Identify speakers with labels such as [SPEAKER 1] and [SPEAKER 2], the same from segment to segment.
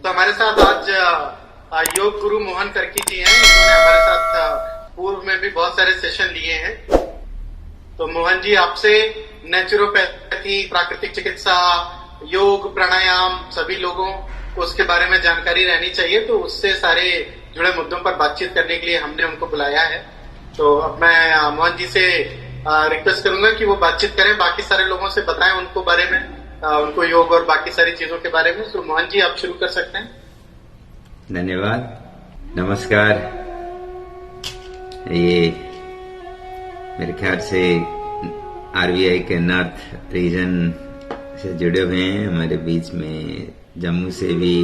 [SPEAKER 1] तो हमारे साथ आज योग गुरु मोहन करकी जी हैं। इन्होंने हमारे साथ पूर्व में भी बहुत सारे सेशन लिए हैं। तो मोहन जी, आपसे नेचुरोपैथी, प्राकृतिक चिकित्सा, योग, प्राणायाम सभी लोगों को उसके बारे में जानकारी रहनी चाहिए, तो उससे सारे जुड़े मुद्दों पर बातचीत करने के लिए हमने उनको बुलाया है। तो अब मैं मोहन जी से रिक्वेस्ट करूंगा कि वो बातचीत करें, बाकी सारे लोगों से बताएं उनको बारे में, उनको योग और बाकी सारी चीजों के बारे में। तो मोहन जी, आप शुरू कर सकते हैं।
[SPEAKER 2] धन्यवाद, नमस्कार। ये मेरे ख्याल से आरबीआई के नॉर्थ रीजन से जुड़े हुए हैं। हमारे बीच में जम्मू से भी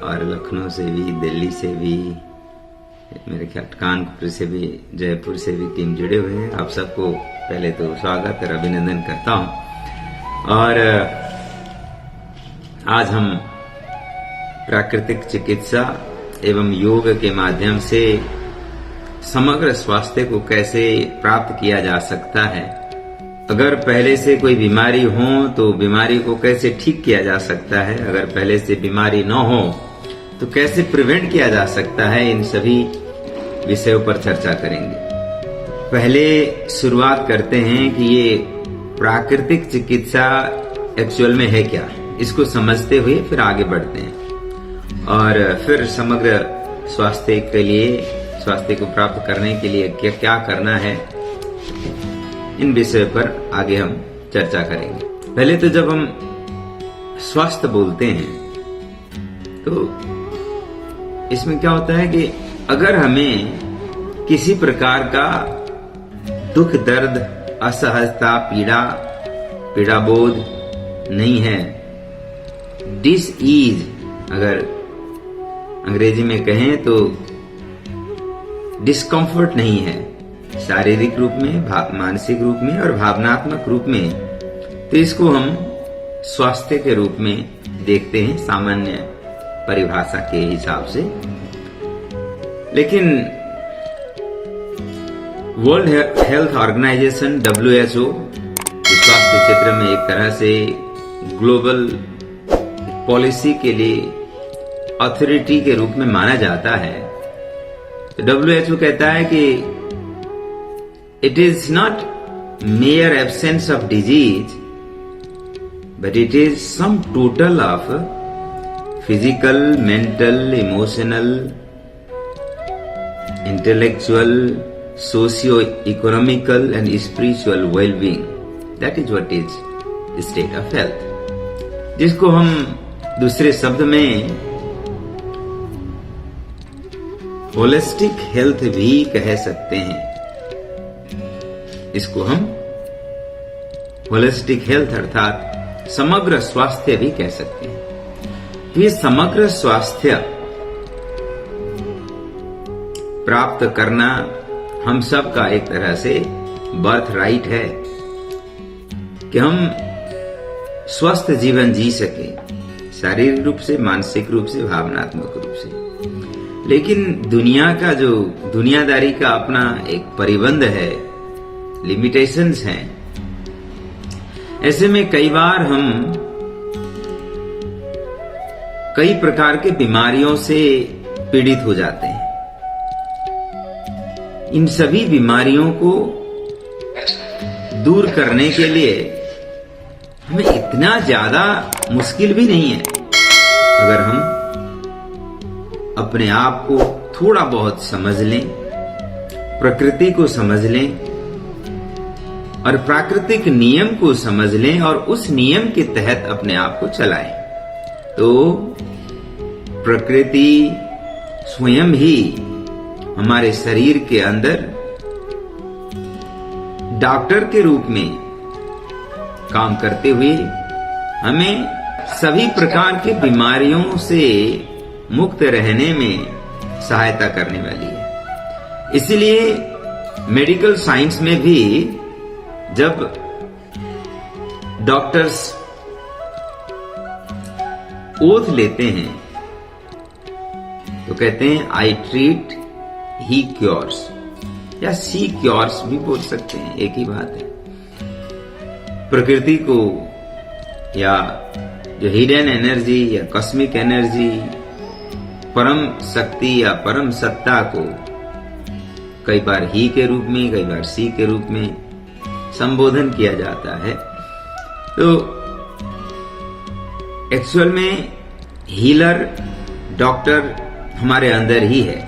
[SPEAKER 2] और लखनऊ से भी, दिल्ली से भी, मेरे ख्याल कानपुर से भी, जयपुर से भी टीम जुड़े हुए हैं। आप सबको पहले तो स्वागत और अभिनंदन करता हूं। और आज हम प्राकृतिक चिकित्सा एवं योग के माध्यम से समग्र स्वास्थ्य को कैसे प्राप्त किया जा सकता है, अगर पहले से कोई बीमारी हो तो बीमारी को कैसे ठीक किया जा सकता है, अगर पहले से बीमारी न हो तो कैसे प्रिवेंट किया जा सकता है, इन सभी विषयों पर चर्चा करेंगे। पहले शुरुआत करते हैं कि ये प्राकृतिक चिकित्सा एक्चुअल में है क्या, इसको समझते हुए फिर आगे बढ़ते हैं और फिर समग्र स्वास्थ्य के लिए, स्वास्थ्य को प्राप्त करने के लिए क्या क्या करना है, इन विषय पर आगे हम चर्चा करेंगे। पहले तो जब हम स्वास्थ्य बोलते हैं तो इसमें क्या होता है कि अगर हमें किसी प्रकार का दुख, दर्द, असहजता, पीड़ा बोध नहीं है, डिसईज अगर अंग्रेजी में कहें तो डिस्कम्फर्ट नहीं है, शारीरिक रूप में, मानसिक रूप में और भावनात्मक रूप में, तो इसको हम स्वास्थ्य के रूप में देखते हैं सामान्य परिभाषा के हिसाब से। लेकिन वर्ल्ड हेल्थ ऑर्गेनाइजेशन WHO स्वास्थ्य क्षेत्र में एक तरह से ग्लोबल पॉलिसी के लिए अथॉरिटी के रूप में माना जाता है। तो WHO कहता है कि it is not mayor absence of disease but it is sum total of physical, mental, emotional, intellectual, socio economical and spiritual wellbeing. That is what is state of health, जिसको हम दूसरे शब्द में होलिस्टिक हेल्थ भी कह सकते हैं। इसको हम होलिस्टिक हेल्थ अर्थात समग्र स्वास्थ्य भी कह सकते हैं। ये समग्र स्वास्थ्य प्राप्त करना हम सब का एक तरह से बर्थ राइट है कि हम स्वस्थ जीवन जी सके, शारीरिक रूप से, मानसिक रूप से, भावनात्मक रूप से। लेकिन दुनिया का जो दुनियादारी का अपना एक परिबंध है, लिमिटेशंस हैं। ऐसे में कई बार हम कई प्रकार के बीमारियों से पीड़ित हो जाते हैं। इन सभी बीमारियों को दूर करने के लिए हमें इतना ज्यादा मुश्किल भी नहीं है अगर हम अपने आप को थोड़ा बहुत समझ लें, प्रकृति को समझ लें और प्राकृतिक नियम को समझ लें और उस नियम के तहत अपने आप को चलाएं। तो प्रकृति स्वयं ही हमारे शरीर के अंदर डॉक्टर के रूप में काम करते हुए हमें सभी प्रकार की बीमारियों से मुक्त रहने में सहायता करने वाली है। इसलिए मेडिकल साइंस में भी जब डॉक्टर्स ओथ लेते हैं तो कहते हैं आई ट्रीट, ही क्योर्स, या सी क्योर्स भी बोल सकते हैं, एक ही बात है। प्रकृति को या जो हिडन एनर्जी या कॉस्मिक एनर्जी, परम शक्ति या परम सत्ता को कई बार ही के रूप में, कई बार सी के रूप में संबोधन किया जाता है। तो एक्चुअल में हीलर, डॉक्टर हमारे अंदर ही है।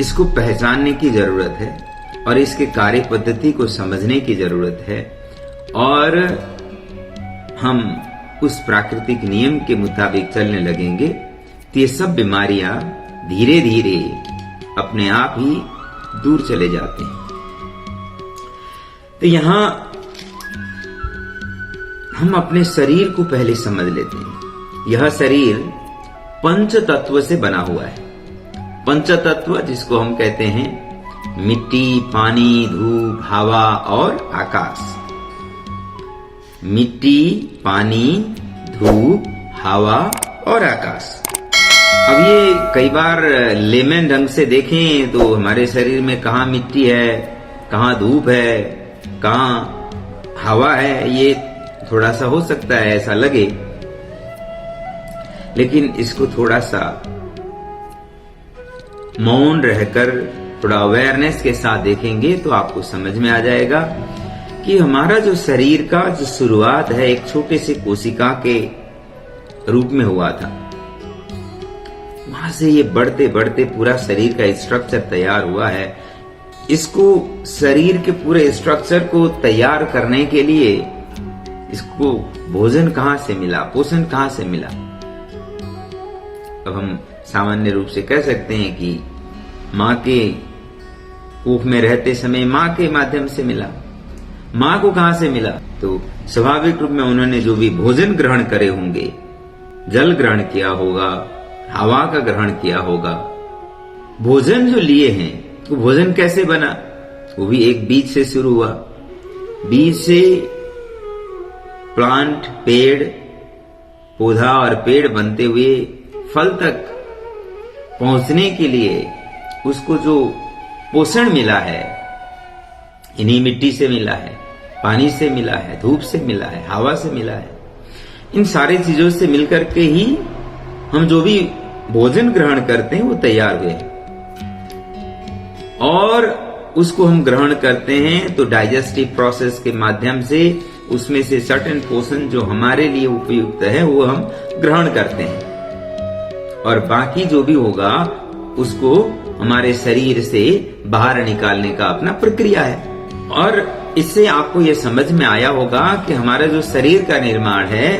[SPEAKER 2] इसको पहचानने की जरूरत है और इसके कार्य पद्धति को समझने की जरूरत है, और हम उस प्राकृतिक नियम के मुताबिक चलने लगेंगे तो ये सब बीमारियां धीरे धीरे अपने आप ही दूर चले जाते हैं। तो यहां हम अपने शरीर को पहले समझ लेते हैं। यह शरीर पंच तत्व से बना हुआ है। पंच तत्व जिसको हम कहते हैं मिट्टी, पानी, धूप, हवा और आकाश। मिट्टी, पानी, धूप, हवा और आकाश। अब ये कई बार लेमन ढंग से देखें तो हमारे शरीर में कहाँ मिट्टी है, कहाँ धूप है, कहाँ हवा है, ये थोड़ा सा हो सकता है ऐसा लगे, लेकिन इसको थोड़ा सा मौन रहकर थोड़ा अवेयरनेस के साथ देखेंगे तो आपको समझ में आ जाएगा कि हमारा जो शरीर का जो शुरुआत है एक छोटे से कोशिका के रूप में हुआ था। वहां से ये बढ़ते बढ़ते पूरा शरीर का स्ट्रक्चर तैयार हुआ है। इसको शरीर के पूरे स्ट्रक्चर को तैयार करने के लिए इसको भोजन कहां से मिला, पोषण कहां से मिला। अब हम सामान्य रूप से कह सकते हैं कि मां के कोख में रहते समय मां के माध्यम से मिला। मां को कहां से मिला? तो स्वाभाविक रूप में उन्होंने जो भी भोजन ग्रहण करे होंगे, जल ग्रहण किया होगा, हवा का ग्रहण किया होगा। भोजन जो लिए हैं वो भोजन कैसे बना? वो भी एक बीज से शुरू हुआ। बीज से प्लांट, पेड़, पौधा और पेड़ बनते हुए फल तक पहुंचने के लिए उसको जो पोषण मिला है, इन्हीं मिट्टी से मिला है, पानी से मिला है, धूप से मिला है, हवा से मिला है। इन सारी चीजों से मिलकर के ही हम जो भी भोजन ग्रहण करते हैं वो तैयार हुए हैं, और उसको हम ग्रहण करते हैं तो डाइजेस्टिव प्रोसेस के माध्यम से उसमें से सर्टेन पोषण जो हमारे लिए उपयुक्त है वो हम ग्रहण करते हैं, और बाकी जो भी होगा उसको हमारे शरीर से बाहर निकालने का अपना प्रक्रिया है। और इससे आपको यह समझ में आया होगा कि हमारा जो शरीर का निर्माण है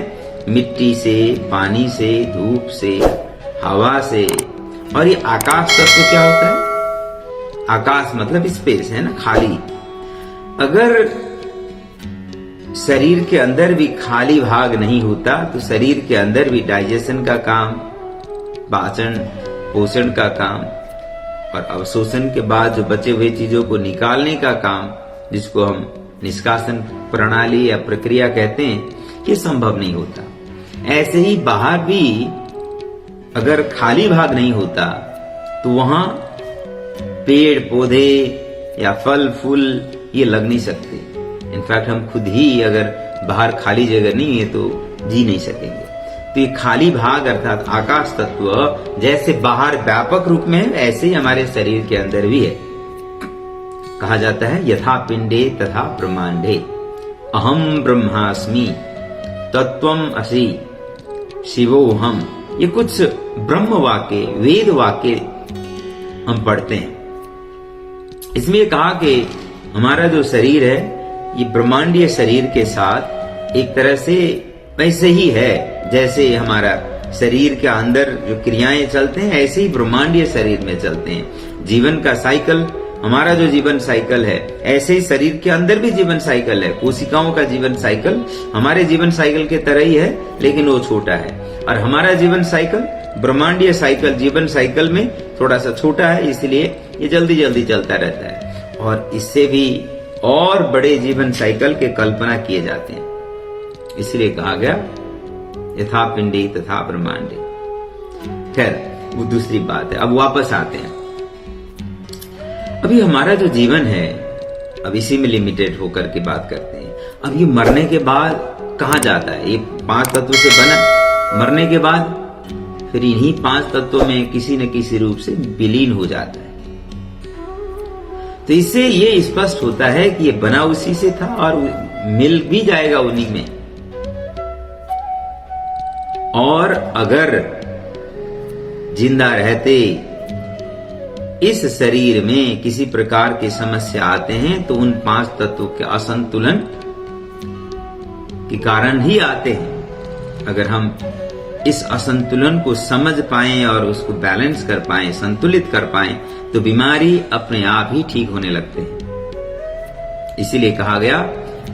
[SPEAKER 2] मिट्टी से, पानी से, धूप से, हवा से, और ये आकाश तत्व क्या होता है? आकाश मतलब स्पेस है ना, खाली। अगर शरीर के अंदर भी खाली भाग नहीं होता तो शरीर के अंदर भी डाइजेशन का काम, पाचन पोषण का काम और अवशोषण के बाद जो बचे हुए चीजों को निकालने का काम, जिसको हम निष्कासन प्रणाली या प्रक्रिया कहते हैं, ये संभव नहीं होता। ऐसे ही बाहर भी अगर खाली भाग नहीं होता तो वहां पेड़ पौधे या फल फूल ये लग नहीं सकते। इनफैक्ट हम खुद ही अगर बाहर खाली जगह नहीं है तो जी नहीं सकेंगे। तो ये खाली भाग अर्थात आकाश तत्व जैसे बाहर व्यापक रूप में है, ऐसे ही हमारे शरीर के अंदर भी है। कहा जाता है यथा पिंडे तथा ब्रह्मांडे अहम ब्रह्मास्मि तत्वम असि शिवोहम। ये कुछ ब्रह्म वाक्य, वेद वाक्य हम पढ़ते हैं। इसमें कहा कि हमारा जो शरीर है ये ब्रह्मांडीय शरीर के साथ एक तरह से वैसे ही है जैसे हमारा शरीर के अंदर जो क्रियाएं चलते हैं ऐसे ही ब्रह्मांडीय शरीर में चलते हैं। जीवन का साइकिल, हमारा जो जीवन साइकिल है ऐसे ही शरीर के अंदर भी जीवन साइकिल है। कोशिकाओं का जीवन साइकिल हमारे जीवन साइकिल के तरह ही है, लेकिन वो छोटा है, और हमारा जीवन साइकिल ब्रह्मांडीय साइकिल जीवन साइकिल में थोड़ा सा छोटा है, इसलिए ये जल्दी जल्दी चलता रहता है। और इससे भी और बड़े जीवन साइकिल के कल्पना किए जाते हैं, इसलिए कहा गया यथा पिंडे तथा ब्रह्मांडे। खैर वो दूसरी बात है। अब वापस आते हैं। अभी हमारा जो जीवन है अब इसी में लिमिटेड होकर के बात करते हैं। अब ये मरने के बाद कहाँ जाता है? ये 5 तत्व से बना, मरने के बाद फिर इन्हीं 5 तत्वों में किसी न किसी रूप से विलीन हो जाता है। तो इससे ये स्पष्ट होता है कि ये बना उसी से था और मिल भी जाएगा उन्हीं में। और अगर जिंदा रहते इस शरीर में किसी प्रकार की समस्या आते हैं तो उन 5 तत्वों के असंतुलन के कारण ही आते हैं। अगर हम इस असंतुलन को समझ पाएं और उसको बैलेंस कर पाएं, संतुलित कर पाएं, तो बीमारी अपने आप ही ठीक होने लगते हैं। इसीलिए कहा गया,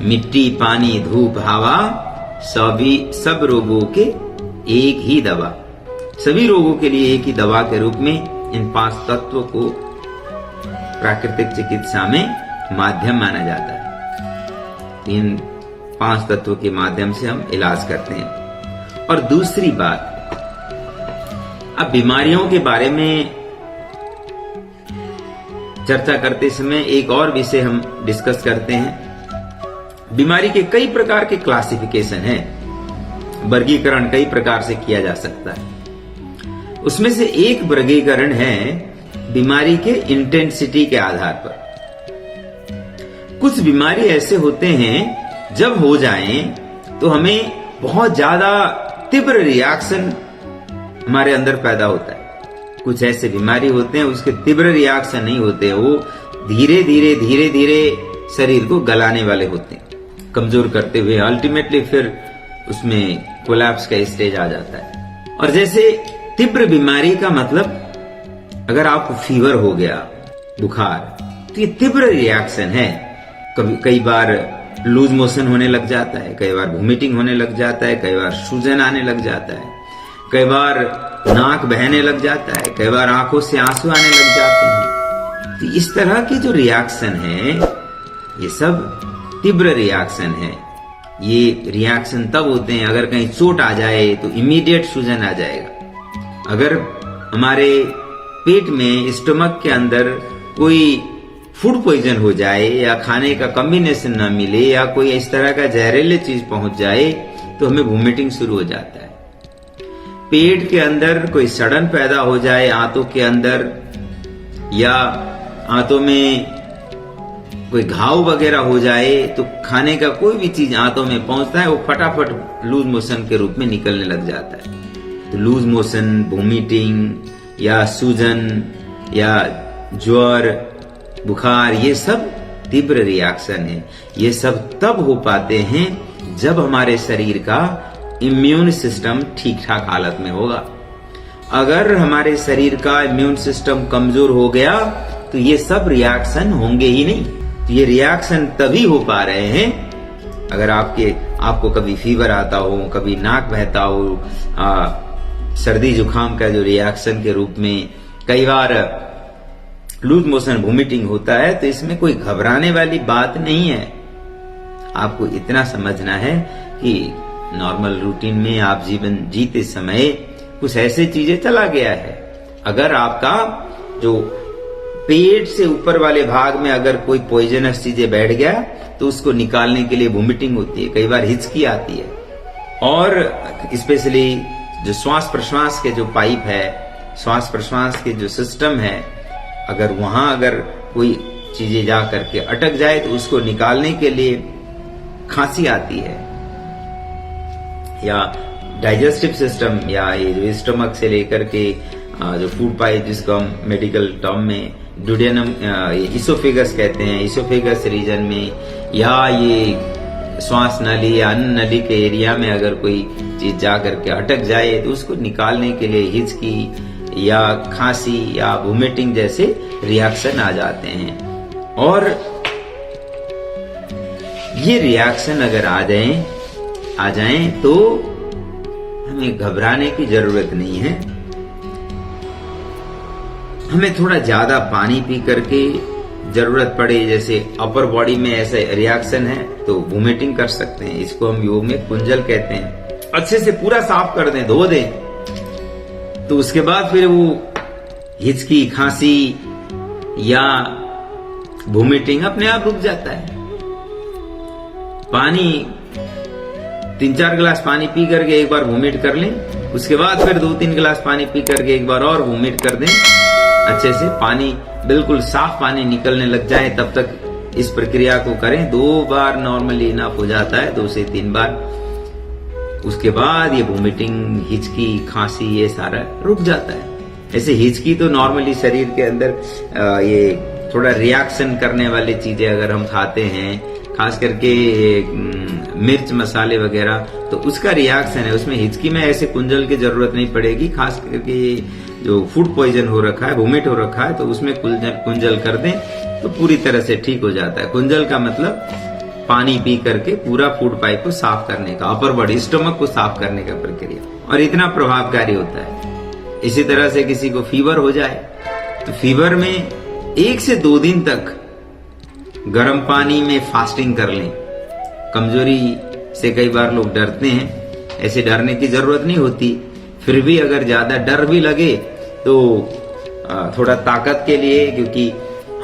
[SPEAKER 2] मिट्टी, पानी, धूप, हवा, सब रोगों के एक ही दवा। सभी रोगों के लिए एक ही दवा के रूप में इन 5 तत्वों को प्राकृतिक चिकित्सा में माध्यम माना जाता है। इन 5 तत्वों के माध्यम से हम इलाज करते हैं। और दूसरी बात, अब बीमारियों के बारे में चर्चा करते समय एक और विषय हम डिस्कस करते हैं। बीमारी के कई प्रकार के क्लासिफिकेशन है, वर्गीकरण कई प्रकार से किया जा सकता है। उसमें से एक वर्गीकरण है बीमारी के इंटेंसिटी के आधार पर। कुछ बीमारी ऐसे होते हैं जब हो जाएं तो हमें बहुत ज्यादा तीव्र रिएक्शन हमारे अंदर पैदा होता है। कुछ ऐसे बीमारी होते हैं उसके तीव्र रिएक्शन नहीं होते, वो धीरे धीरे शरीर को गलाने वाले होते हैं, कमजोर करते हुए अल्टीमेटली फिर उसमें कोलैप्स का स्टेज आ जाता है। और जैसे तीव्र बीमारी का मतलब, अगर आपको फीवर हो गया, बुखार, तो ये तीव्र रिएक्शन है। कई बार लूज मोशन होने लग जाता है, कई बार वोमिटिंग होने लग जाता है, कई बार सूजन आने लग जाता है, कई बार नाक बहने लग जाता है, कई बार आंखों से आंसू आने लग जाते हैं। तो इस तरह की जो रिएक्शन है, ये सब तीव्र रिएक्शन है। ये रिएक्शन तब होते हैं अगर कहीं चोट आ जाए तो इमीडिएट सूजन आ जाएगा। अगर हमारे पेट में, स्टमक के अंदर कोई फूड पॉइजन हो जाए या खाने का कॉम्बिनेशन ना मिले या कोई इस तरह का जहरीले चीज पहुंच जाए तो हमें वोमिटिंग शुरू हो जाता है। पेट के अंदर कोई सड़न पैदा हो जाए आंतों के अंदर, या आंतों में कोई घाव वगैरह हो जाए, तो खाने का कोई भी चीज आंतों में पहुंचता है वो फटाफट लूज मोशन के रूप में निकलने लग जाता है। तो लूज मोशन, वोमिटिंग या सूजन या ज्वर, बुखार, ये सब तीव्र रिएक्शन है। ये सब तब हो पाते हैं जब हमारे शरीर का इम्यून सिस्टम ठीक ठाक हालत में होगा। अगर हमारे शरीर का इम्यून सिस्टम कमजोर हो गया तो ये सब रिएक्शन होंगे ही नहीं। तो ये रिएक्शन तभी हो पा रहे हैं अगर आपको कभी फीवर आता हो, कभी नाक बहता हो, सर्दी जुकाम का जो रिएक्शन के रूप में कई बार लूज मोशन, वोमिटिंग होता है, तो इसमें कोई घबराने वाली बात नहीं है। आपको इतना समझना है कि नॉर्मल रूटीन में आप जीवन जीते समय कुछ ऐसे चीजें चला गया है। अगर आपका जो पेट से ऊपर वाले भाग में अगर कोई पॉइजनस चीजें बैठ गया तो उसको निकालने के लिए वोमिटिंग होती है, कई बार हिचकी आती है। और स्पेशली जो श्वास प्रश्वास के जो पाइप है, श्वास प्रश्वास के जो सिस्टम है, अगर कोई चीजें जा करके अटक जाए तो उसको निकालने के लिए खांसी आती है। या डाइजेस्टिव सिस्टम, या ये जो स्टमक से लेकर के जो फूड पाइप, जिसको हम मेडिकल टर्म में ड्यूडेनम, इसोफेगस कहते हैं, इसोफेगस रीजन में, या ये श्वास नली या अन्न नली के एरिया में अगर कोई चीज जा करके अटक जाए तो उसको निकालने के लिए हिचकी या खांसी या वोमिटिंग जैसे रिएक्शन आ जाते हैं। और ये रिएक्शन अगर आ जाएं तो हमें घबराने की जरूरत नहीं है। हमें थोड़ा ज्यादा पानी पी करके जरूरत पड़े, जैसे अपर बॉडी में ऐसे रिएक्शन है तो वोमिटिंग कर सकते हैं। इसको हम योग में कुंजल कहते हैं। अच्छे से पूरा साफ कर दें, धो दें, तो उसके बाद फिर वो हिचकी, खांसी या वोमिटिंग अपने आप रुक जाता है। पानी 3-4 गिलास पानी पी करके एक बार वोमिट कर लें, उसके बाद फिर 2-3 गिलास पानी पी करके एक बार और वोमिट कर दें। अच्छे से पानी बिल्कुल साफ पानी निकलने लग जाए तब तक इस प्रक्रिया को करें। 2 बार नॉर्मली इनफ हो जाता है, 2 से 3 बार। उसके बाद ये वोमिटिंग, हिचकी, खांसी ये सारा रुक जाता है। ऐसे हिचकी तो नॉर्मली शरीर के अंदर ये थोड़ा रिएक्शन करने वाली चीजें अगर हम खाते हैं, खास करके मिर्च मसाले वगैरह, तो उसका रिएक्शन है। उसमें हिचकी में ऐसे कुंजल की जरूरत नहीं पड़ेगी। खास करके जो फूड पॉइजन हो रखा है, वोमिट हो रखा है, तो उसमें कुंजल कर दें तो पूरी तरह से ठीक हो जाता है। कुंजल का मतलब पानी पी करके पूरा फूड पाइप को साफ करने का, अपर बॉडी स्टमक को साफ करने का प्रक्रिया, और इतना प्रभावकारी होता है। इसी तरह से किसी को फीवर हो जाए तो फीवर में 1 से 2 दिन तक गर्म पानी में फास्टिंग कर लें। कमजोरी से कई बार लोग डरते हैं, ऐसे डरने की जरूरत नहीं होती। फिर भी अगर ज्यादा डर भी लगे तो थोड़ा ताकत के लिए, क्योंकि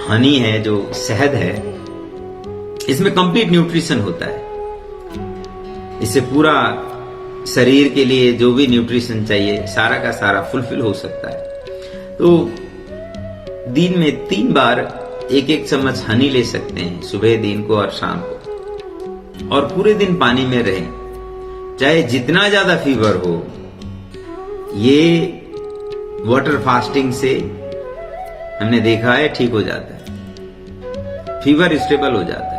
[SPEAKER 2] हनी है जो शहद है, इसमें कंप्लीट न्यूट्रिशन होता है। इससे पूरा शरीर के लिए जो भी न्यूट्रिशन चाहिए सारा का सारा फुलफिल हो सकता है। तो दिन में 3 बार 1-1 चम्मच हनी ले सकते हैं, सुबह, दिन को और शाम को, और पूरे दिन पानी में रहें। चाहे जितना ज्यादा फीवर हो, ये वाटर फास्टिंग से हमने देखा है ठीक हो जाता है, फीवर स्टेबल हो जाता है।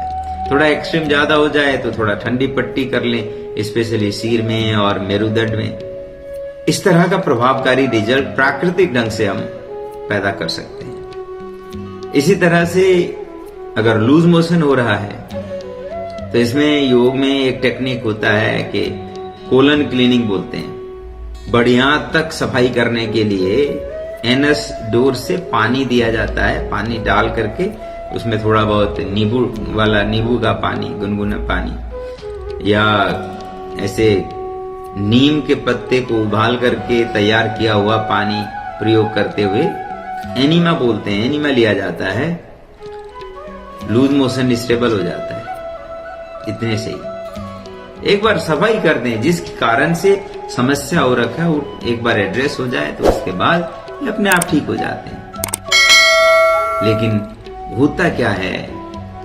[SPEAKER 2] थोड़ा एक्सट्रीम ज्यादा हो जाए तो थोड़ा ठंडी पट्टी कर लें, स्पेशली सिर में और मेरुदंड में। इस तरह का प्रभावकारी रिजल्ट प्राकृतिक ढंग से हम पैदा कर सकते हैं। इसी तरह से अगर लूज मोशन हो रहा है तो इसमें योग में एक टेक्निक होता है कि कोलन क्लीनिंग बोलते हैं। बढ़िया तक सफाई करने के लिए एनस डोर से पानी दिया जाता है। पानी डाल करके उसमें थोड़ा बहुत नींबू का पानी, गुनगुना पानी, या ऐसे नीम के पत्ते को उबाल करके तैयार किया हुआ पानी प्रयोग करते हुए एनीमा बोलते हैं, एनीमा लिया जाता है। लूज मोशन स्टेबल हो जाता है। इतने से ही एक बार सफाई कर दें, जिस कारण से समस्या हो रखा है वो एक बार एड्रेस हो जाए तो उसके बाद ये अपने आप ठीक हो जाते हैं। लेकिन होता क्या है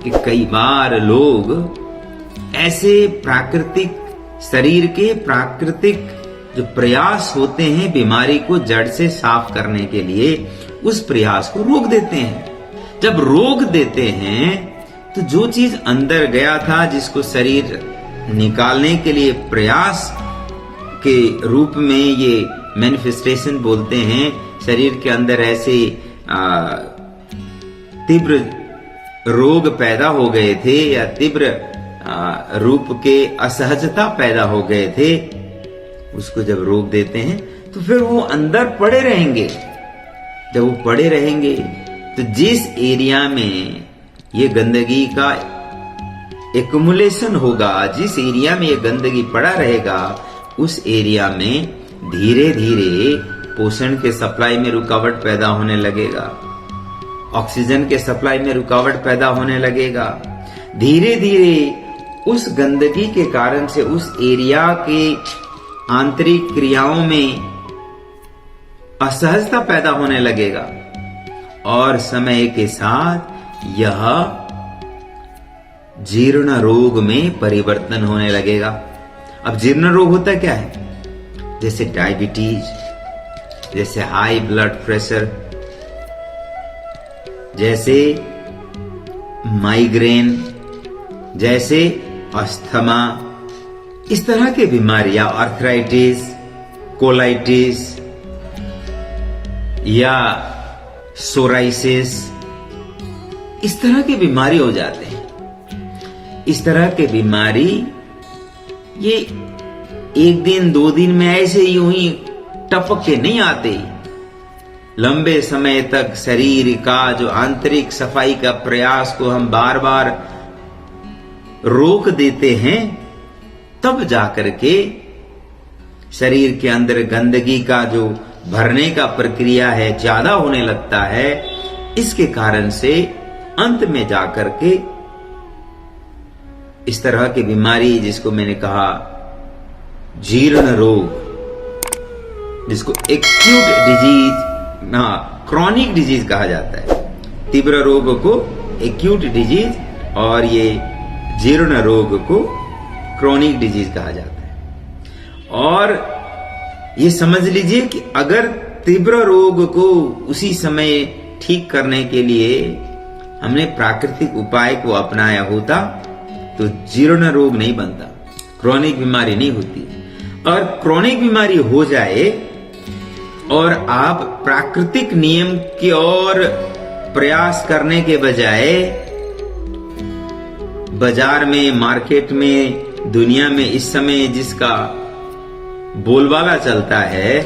[SPEAKER 2] कि कई बार लोग ऐसे प्राकृतिक शरीर के प्राकृतिक जो प्रयास होते हैं बीमारी को जड़ से साफ करने के लिए, उस प्रयास को रोक देते हैं। जब रोक देते हैं तो जो चीज अंदर गया था, जिसको शरीर निकालने के लिए प्रयास के रूप में ये मैनिफेस्टेशन बोलते हैं, शरीर के अंदर ऐसे तीव्र रोग पैदा हो गए थे या तीव्र रूप के असहजता पैदा हो गए थे, उसको जब रोक देते हैं तो फिर वो अंदर पड़े रहेंगे। जब वो पड़े रहेंगे तो जिस एरिया में ये गंदगी का एक्युमुलेशन होगा, जिस एरिया में ये गंदगी पड़ा रहेगा, उस एरिया में धीरे धीरे पोषण के सप्लाई में रुकावट पैदा होने लगेगा, ऑक्सीजन के सप्लाई में रुकावट पैदा होने लगेगा। धीरे धीरे उस गंदगी के कारण से उस एरिया के आंतरिक क्रियाओं में असहजता पैदा होने लगेगा और समय के साथ यह जीर्ण रोग में परिवर्तन होने लगेगा। अब जीर्ण रोग होता क्या है? जैसे डायबिटीज, जैसे हाई ब्लड प्रेशर, जैसे माइग्रेन, जैसे अस्थमा, इस तरह की बीमारियां, आर्थराइटिस, कोलाइटिस या सोराइसिस, इस तरह की बीमारी हो जाते हैं। इस तरह की बीमारी ये 1 दिन 2 दिन में ऐसे यूं ही टपक के नहीं आते। लंबे समय तक शरीर का जो आंतरिक सफाई का प्रयास को हम बार बार रोक देते हैं, तब जाकर के शरीर के अंदर गंदगी का जो भरने का प्रक्रिया है ज्यादा होने लगता है। इसके कारण से अंत में जाकर के इस तरह की बीमारी, जिसको मैंने कहा जीर्ण रोग, जिसको एक्यूट डिजीज, क्रॉनिक डिजीज कहा जाता है। तीव्र रोग को एक्यूट डिजीज और ये जीर्ण रोग को क्रॉनिक डिजीज कहा जाता है। और ये समझ लीजिए कि अगर तीव्र रोग को उसी समय ठीक करने के लिए हमने प्राकृतिक उपाय को अपनाया होता तो जीर्ण रोग नहीं बनता, क्रॉनिक बीमारी नहीं होती। और क्रॉनिक बीमारी हो जाए और आप प्राकृतिक नियम की ओर प्रयास करने के बजाय बाजार में, मार्केट में, दुनिया में इस समय जिसका बोलबाला चलता है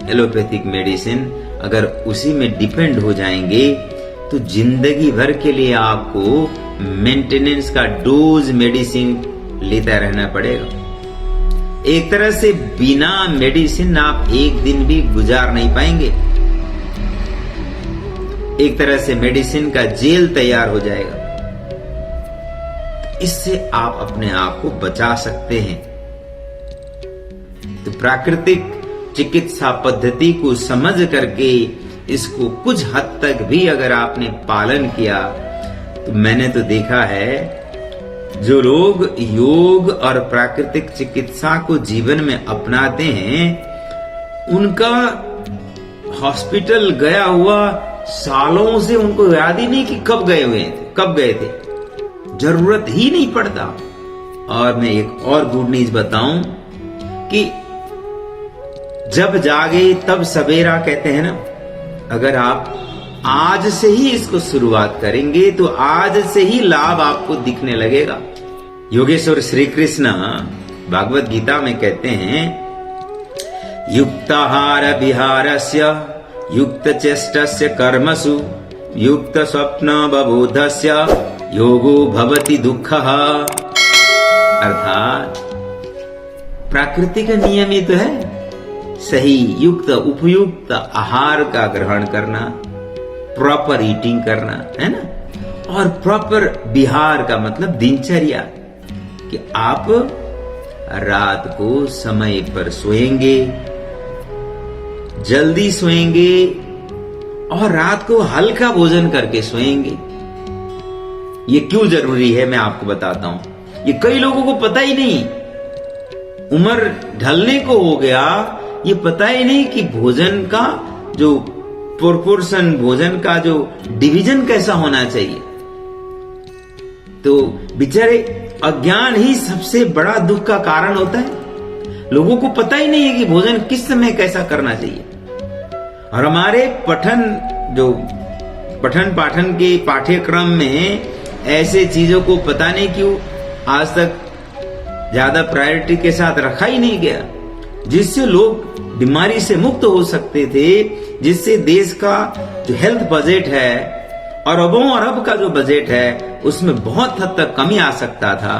[SPEAKER 2] एलोपैथिक मेडिसिन, अगर उसी में डिपेंड हो जाएंगे तो जिंदगी भर के लिए आपको मेंटेनेंस का डोज मेडिसिन लेता रहना पड़ेगा। एक तरह से बिना मेडिसिन आप एक दिन भी गुजार नहीं पाएंगे। एक तरह से मेडिसिन का जेल तैयार हो जाएगा। इससे आप अपने आप को बचा सकते हैं। तो प्राकृतिक चिकित्सा पद्धति को समझ करके इसको कुछ हद तक भी अगर आपने पालन किया तो मैंने तो देखा है जो लोग योग और प्राकृतिक चिकित्सा को जीवन में अपनाते हैं उनका हॉस्पिटल गया हुआ सालों से उनको याद ही नहीं कि कब गए थे, जरूरत ही नहीं पड़ता। और मैं एक और गुड न्यूज बताऊं कि जब जागे तब सवेरा कहते हैं ना, अगर आप आज से ही इसको शुरुआत करेंगे तो आज से ही लाभ आपको दिखने लगेगा। योगेश्वर श्री कृष्ण भागवत गीता में कहते हैं, युक्ताहार विहारस्य युक्त चेष्टस्य कर्मसु युक्त स्वप्न बबोधस्य योगो भवति दुःखः। अर्थात प्राकृतिक नियम ये तो है, सही युक्त उपयुक्त आहार का ग्रहण करना, प्रॉपर ईटिंग करना, है ना, और प्रॉपर विहार का मतलब दिनचर्या, कि आप रात को समय पर सोएंगे, जल्दी सोएंगे और रात को हल्का भोजन करके सोएंगे। ये क्यों जरूरी है मैं आपको बताता हूं। ये कई लोगों को पता ही नहीं, उम्र ढलने को हो गया, ये पता ही नहीं कि भोजन का जो प्रोपोर्शन, भोजन का जो डिवीजन कैसा होना चाहिए। तो बेचारे अज्ञान ही सबसे बड़ा दुख का कारण होता है। लोगों को पता ही नहीं है कि भोजन किस समय कैसा करना चाहिए। और हमारे पठन पाठन के पाठ्यक्रम में ऐसे चीजों को पता नहीं क्यों आज तक ज्यादा प्रायोरिटी के साथ रखा ही नहीं गया, जिससे लोग बीमारी से मुक्त हो सकते थे, जिससे देश का जो हेल्थ बजट है और अरब का जो बजट है उसमें बहुत हद तक कमी आ सकता था।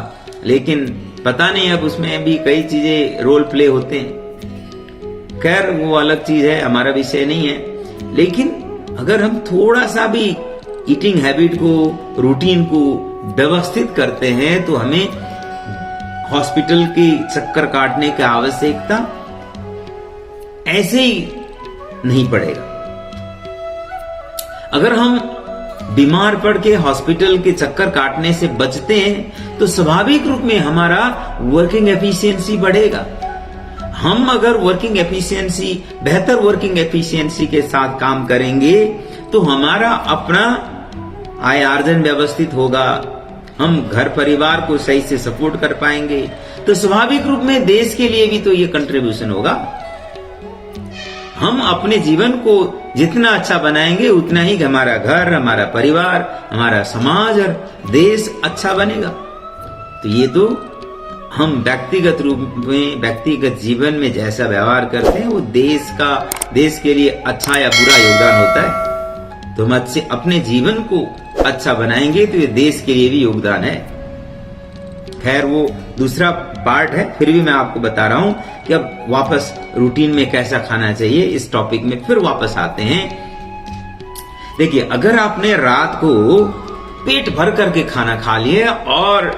[SPEAKER 2] लेकिन पता नहीं अब उसमें भी कई चीजें रोल प्ले होते हैं। खैर वो अलग चीज है, हमारा विषय नहीं है। लेकिन अगर हम थोड़ा सा भी ईटिंग हैबिट को, रूटीन को व्यवस्थित करते हैं तो हमें हॉस्पिटल के चक्कर काटने की आवश्यकता ऐसे ही नहीं पड़ेगा। अगर हम बीमार पड़ के हॉस्पिटल के चक्कर काटने से बचते हैं तो स्वाभाविक रूप में हमारा वर्किंग एफिशिएंसी बढ़ेगा। हम अगर बेहतर वर्किंग एफिशिएंसी के साथ काम करेंगे तो हमारा अपना आय आर्जन व्यवस्थित होगा, हम घर परिवार को सही से सपोर्ट कर पाएंगे, तो स्वाभाविक रूप में देश के लिए भी तो ये कंट्रीब्यूशन होगा। हम अपने जीवन को जितना अच्छा बनाएंगे उतना ही हमारा घर, हमारा परिवार, हमारा समाज और देश अच्छा बनेगा। तो ये तो हम व्यक्तिगत रूप में, व्यक्तिगत जीवन में जैसा व्यवहार करते हैं वो देश के लिए अच्छा या बुरा योगदान होता है। तो हम अपने जीवन को अच्छा बनाएंगे तो ये देश के लिए भी योगदान है। खैर वो दूसरा पार्ट है, फिर भी मैं आपको बता रहा हूं कि अब वापस रूटीन में कैसा खाना चाहिए, इस टॉपिक में फिर वापस आते हैं। देखिए, अगर आपने रात को पेट भर करके खाना खा लिया और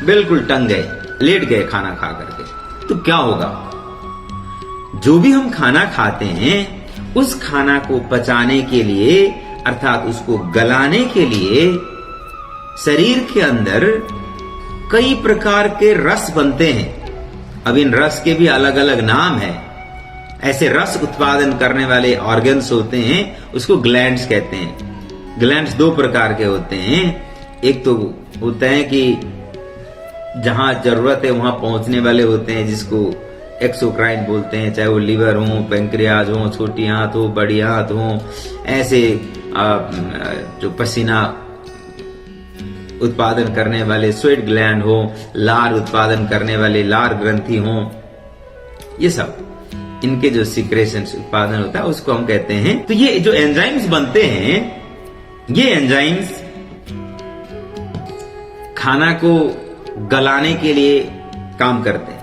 [SPEAKER 2] बिल्कुल टंग गए, लेट गए खाना खा करके, तो क्या होगा? जो भी हम खाना खाते हैं उस खाना को पचाने के लिए अर्थात उसको गलाने के लिए शरीर के अंदर कई प्रकार के रस बनते हैं। अब इन रस के भी अलग अलग नाम है। ऐसे रस उत्पादन करने वाले ऑर्गन्स होते हैं, उसको ग्लैंड्स कहते हैं। ग्लैंड्स दो प्रकार के होते हैं। एक तो होते हैं कि जहां जरूरत है वहां पहुंचने वाले होते हैं, जिसको एक्सोक्राइन बोलते हैं, चाहे वो लिवर हो, पेंक्रियाज हो, छोटी आंत हो, बड़ी आंत हो, ऐसे जो पसीना उत्पादन करने वाले स्वेट ग्लैंड हो, लार उत्पादन करने वाले लार ग्रंथि हो, ये सब इनके जो सिक्रेशन उत्पादन होता है उसको हम कहते हैं। तो ये जो एंजाइम्स बनते हैं, ये एंजाइम्स खाना को गलाने के लिए काम करते हैं।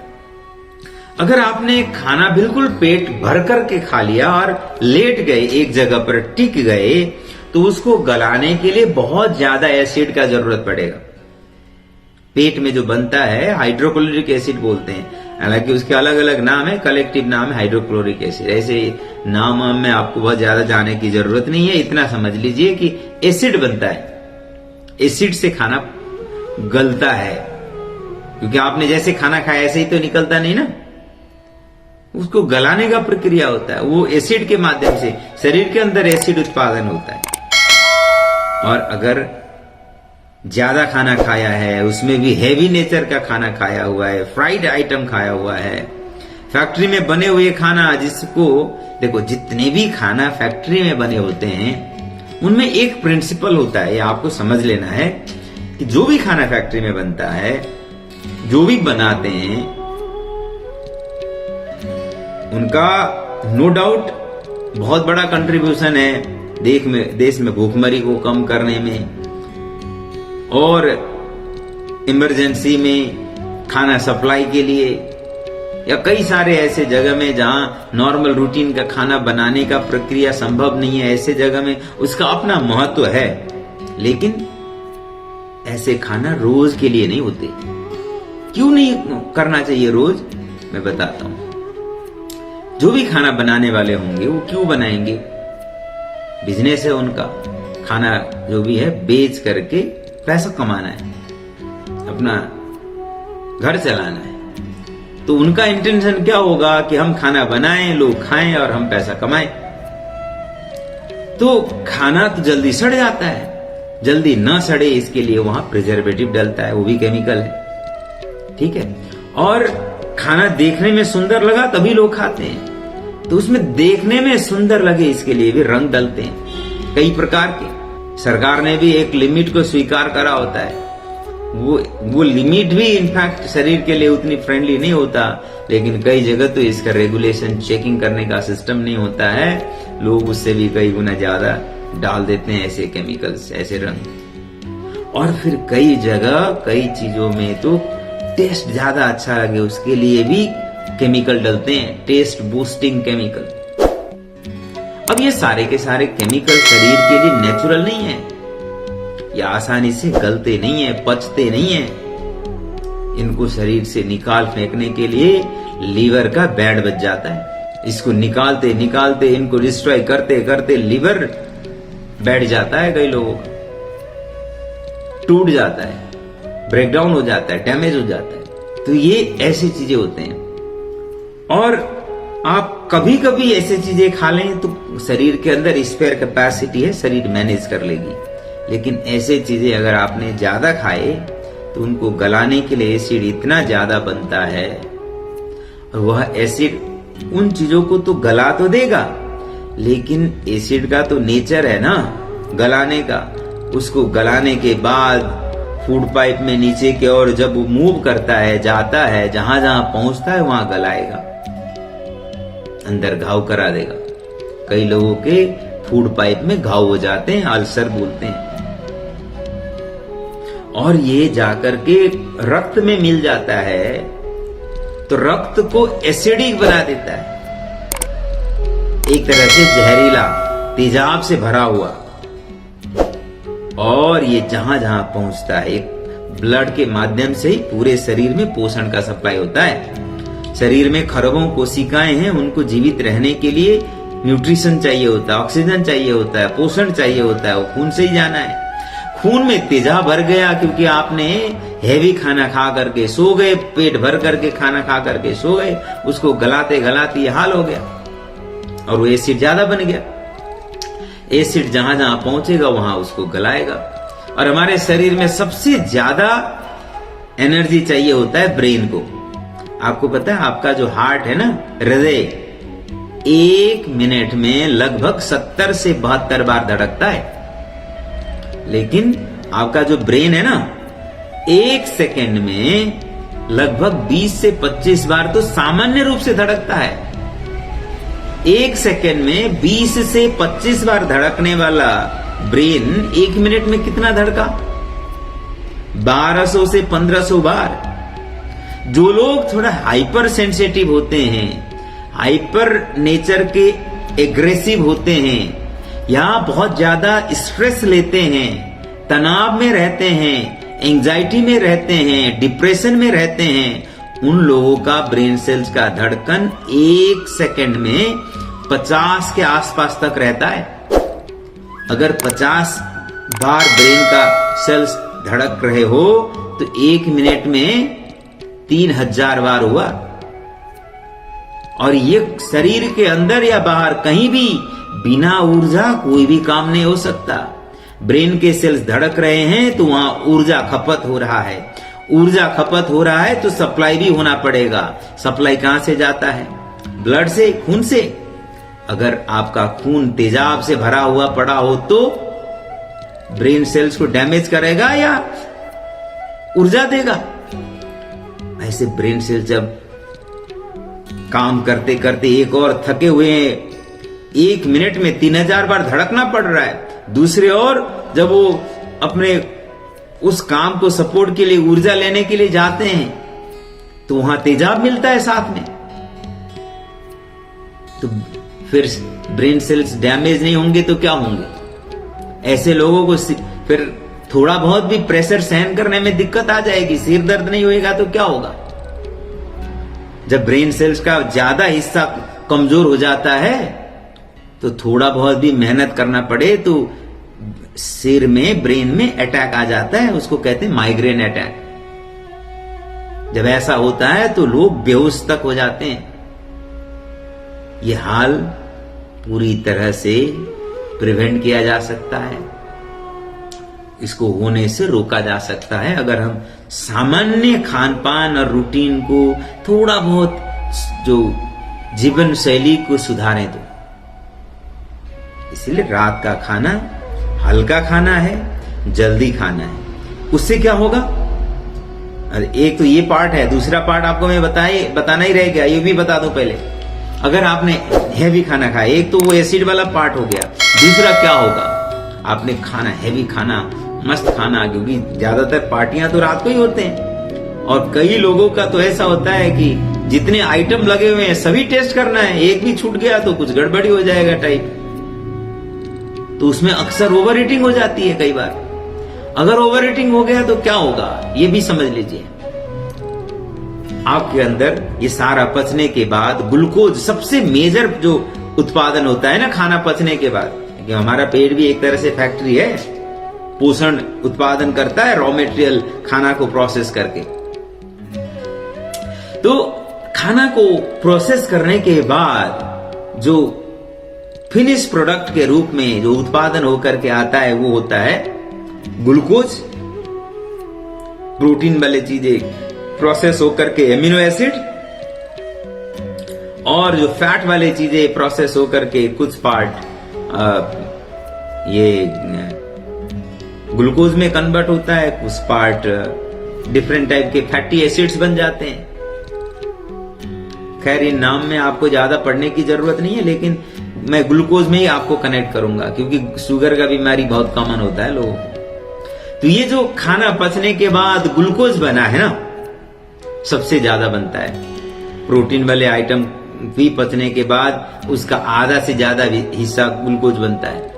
[SPEAKER 2] अगर आपने खाना बिल्कुल पेट भर करके खा लिया और लेट गए, एक जगह पर टिक गए, तो उसको गलाने के लिए बहुत ज्यादा एसिड का जरूरत पड़ेगा। पेट में जो बनता है हाइड्रोक्लोरिक एसिड बोलते हैं, हालांकि उसके अलग अलग नाम है, कलेक्टिव नाम है हाइड्रोक्लोरिक एसिड। ऐसे नाम में आपको बहुत ज्यादा जाने की जरूरत नहीं है, इतना समझ लीजिए कि एसिड बनता है। एसिड से खाना गलता है, क्योंकि आपने जैसे खाना खाया ऐसे ही तो निकलता नहीं ना, उसको गलाने का प्रक्रिया होता है। वो एसिड के माध्यम से शरीर के अंदर एसिड उत्पादन होता है। और अगर ज्यादा खाना खाया है, उसमें भी हैवी नेचर का खाना खाया हुआ है, फ्राइड आइटम खाया हुआ है, फैक्ट्री में बने हुए खाना, जिसको देखो जितने भी खाना फैक्ट्री में बने होते हैं उनमें एक प्रिंसिपल होता है, ये आपको समझ लेना है कि जो भी खाना फैक्ट्री में बनता है, जो भी बनाते हैं, उनका नो डाउट बहुत बड़ा कंट्रीब्यूशन है देश में भूखमरी को कम करने में, और इमरजेंसी में खाना सप्लाई के लिए, या कई सारे ऐसे जगह में जहां नॉर्मल रूटीन का खाना बनाने का प्रक्रिया संभव नहीं है, ऐसे जगह में उसका अपना महत्व है। लेकिन ऐसे खाना रोज के लिए नहीं होते। क्यों नहीं करना चाहिए रोज, मैं बताता हूं। जो भी खाना बनाने वाले होंगे वो क्यों बनाएंगे? बिजनेस है उनका, खाना जो भी है बेच करके पैसा कमाना है, अपना घर चलाना है। तो उनका इंटेंशन क्या होगा कि हम खाना बनाएं, लोग खाएं और हम पैसा कमाएं। तो खाना तो जल्दी सड़ जाता है, जल्दी न सड़े इसके लिए वहां प्रिजर्वेटिव डलता है, वो भी केमिकल है, ठीक है। और खाना देखने में सुंदर लगा तभी लोग खाते हैं, तो उसमें देखने में सुंदर लगे इसके लिए भी रंग डलते हैं कई प्रकार के। सरकार ने भी एक लिमिट को स्वीकार करा होता है, वो लिमिट भी इनफैक्ट शरीर के लिए उतनी फ्रेंडली नहीं होता, लेकिन कई जगह तो इसका रेगुलेशन चेकिंग करने का सिस्टम नहीं होता है, लोग उससे भी कई गुना ज्यादा डाल देते हैं ऐसे केमिकल्स, ऐसे रंग। और फिर कई जगह कई चीजों में तो टेस्ट ज्यादा अच्छा लगे उसके लिए भी केमिकल डलते हैं, टेस्ट बूस्टिंग केमिकल। अब ये सारे के सारे केमिकल शरीर के लिए नेचुरल नहीं है, ये आसानी से गलते नहीं है, पचते नहीं है। इनको शरीर से निकाल फेंकने के लिए लीवर का बैंड बज जाता है। इसको निकालते निकालते, इनको डिस्ट्रॉय करते करते लीवर बैठ जाता है, कई लोगों का टूट जाता है, ब्रेकडाउन हो जाता है, डैमेज हो जाता है। तो ये ऐसी चीजें होते हैं। और आप कभी कभी ऐसी चीजें खा लें तो शरीर के अंदर स्पेयर कैपेसिटी है, शरीर मैनेज कर लेगी। लेकिन ऐसे चीजें अगर आपने ज्यादा खाए तो उनको गलाने के लिए एसिड इतना ज्यादा बनता है, और वह एसिड उन चीजों को तो गला तो देगा, लेकिन एसिड का तो नेचर है ना गलाने का। उसको गलाने के बाद फूड पाइप में नीचे की ओर जब वो मूव करता है, जाता है, जहां जहां पहुंचता है वहां गलाएगा, अंदर घाव करा देगा। कई लोगों के फूड पाइप में घाव हो जाते हैं, अल्सर बोलते हैं। और ये जाकर के रक्त में मिल जाता है तो रक्त को एसिडिक बना देता है, एक तरह से जहरीला, तेजाब से भरा हुआ। और ये जहां जहां पहुंचता है, एक ब्लड के माध्यम से ही पूरे शरीर में पोषण का सप्लाई होता है। शरीर में खरबों कोशिकाएं हैं, उनको जीवित रहने के लिए न्यूट्रिशन चाहिए होता है, ऑक्सीजन चाहिए होता है, पोषण चाहिए होता है, वो खून से ही जाना है। खून में तेजाब भर गया क्योंकि आपने हैवी खाना खा करके सो गए, पेट भर करके खाना खा करके सो गए, उसको गलाते गलाते ये हाल हो गया और वो एसिड ज्यादा बन गया। एसिड जहां जहां पहुंचेगा वहां उसको गलाएगा। और हमारे शरीर में सबसे ज्यादा एनर्जी चाहिए होता है ब्रेन को। आपको पता है आपका जो हार्ट है ना, हृदय 1 मिनट में लगभग 70 से 72 बार धड़कता है, लेकिन आपका जो ब्रेन है ना 1 सेकेंड में लगभग 20 से 25 बार तो सामान्य रूप से धड़कता है। 1 सेकेंड में 20 से 25 बार धड़कने वाला ब्रेन 1 मिनट में कितना धड़का? 1200 से 1500 बार। जो लोग थोड़ा हाइपर सेंसिटिव होते हैं, हाइपर नेचर के एग्रेसिव होते हैं, या बहुत ज्यादा स्ट्रेस लेते हैं, तनाव में रहते हैं, एंजाइटी में रहते हैं, डिप्रेशन में रहते हैं, उन लोगों का ब्रेन सेल्स का धड़कन 1 सेकेंड में 50 के आसपास तक रहता है। अगर 50 बार ब्रेन का सेल्स धड़क रहे हो तो 1 मिनट में 3000 बार हुआ। और ये शरीर के अंदर या बाहर कहीं भी बिना ऊर्जा कोई भी काम नहीं हो सकता। ब्रेन के सेल्स धड़क रहे हैं तो वहां ऊर्जा खपत हो रहा है। ऊर्जा खपत हो रहा है तो सप्लाई भी होना पड़ेगा। सप्लाई कहां से जाता है? ब्लड से, खून से। अगर आपका खून तेजाब से भरा हुआ पड़ा हो तो ब्रेन सेल्स को डैमेज करेगा या ऊर्जा देगा? ऐसे ब्रेन सेल्स जब काम करते करते एक और थके हुए हैं, 1 मिनट में 3000 बार धड़कना पड़ रहा है। दूसरे ओर जब वो अपने उस काम को सपोर्ट के लिए ऊर्जा लेने के लिए जाते हैं तो वहां तेजाब मिलता है साथ में, तो फिर ब्रेन सेल्स डैमेज नहीं होंगे तो क्या होंगे? ऐसे लोगों को फिर थोड़ा बहुत भी प्रेशर सहन करने में दिक्कत आ जाएगी, सिर दर्द नहीं होएगा तो क्या होगा? जब ब्रेन सेल्स का ज्यादा हिस्सा कमजोर हो जाता है तो थोड़ा बहुत भी मेहनत करना पड़े तो सिर में, ब्रेन में अटैक आ जाता है, उसको कहते हैं माइग्रेन अटैक। जब ऐसा होता है तो लोग बेहोश तक हो जाते हैं। यह हाल पूरी तरह से प्रिवेंट किया जा सकता है, इसको होने से रोका जा सकता है अगर हम सामान्य खान पान और रूटीन को थोड़ा बहुत जो जीवन शैली को सुधारें तो। इसलिए रात का खाना हल्का खाना है, जल्दी खाना है। उससे क्या होगा? अरे एक तो ये पार्ट है, दूसरा पार्ट आपको मैं बताना ही रह गया, ये भी बता दूं पहले। अगर आपने हैवी खाना खाया, एक तो वो एसिड वाला पार्ट हो गया, दूसरा क्या होगा? आपने खाना हैवी खाना, मस्त खाना, क्योंकि ज्यादातर पार्टियां तो रात को ही होते हैं और कई लोगों का तो ऐसा होता है कि जितने आइटम लगे हुए हैं सभी टेस्ट करना है, एक भी छूट गया तो कुछ गड़बड़ी हो जाएगा टाइप, तो उसमें अक्सर ओवर ईटिंग हो जाती है कई बार। अगर ओवर ईटिंग हो गया तो क्या होगा ये भी समझ लीजिए। आपके अंदर ये सारा पचने के बाद ग्लूकोज सबसे मेजर जो उत्पादन होता है ना खाना पचने के बाद, क्योंकि हमारा पेट भी एक तरह से फैक्ट्री है, पोषण उत्पादन करता है रॉ मटेरियल खाना को प्रोसेस करके। तो खाना को प्रोसेस करने के बाद जो फिनिश प्रोडक्ट के रूप में जो उत्पादन होकर के आता है वो होता है ग्लूकोज। प्रोटीन वाली चीजें प्रोसेस होकर के एमिनो एसिड, और जो फैट वाली चीजें प्रोसेस होकर के कुछ पार्ट ये ग्लूकोज में कन्वर्ट होता है, कुछ पार्ट डिफरेंट टाइप के फैटी एसिड्स बन जाते हैं। खैर इन नाम में आपको ज्यादा पढ़ने की जरूरत नहीं है, लेकिन मैं ग्लूकोज में ही आपको कनेक्ट करूंगा क्योंकि शुगर का बीमारी बहुत कॉमन होता है लोगों को। तो ये जो खाना पचने के बाद ग्लूकोज बना है ना, सबसे ज्यादा बनता है। प्रोटीन वाले आइटम भी पचने के बाद उसका आधा से ज्यादा हिस्सा ग्लूकोज बनता है।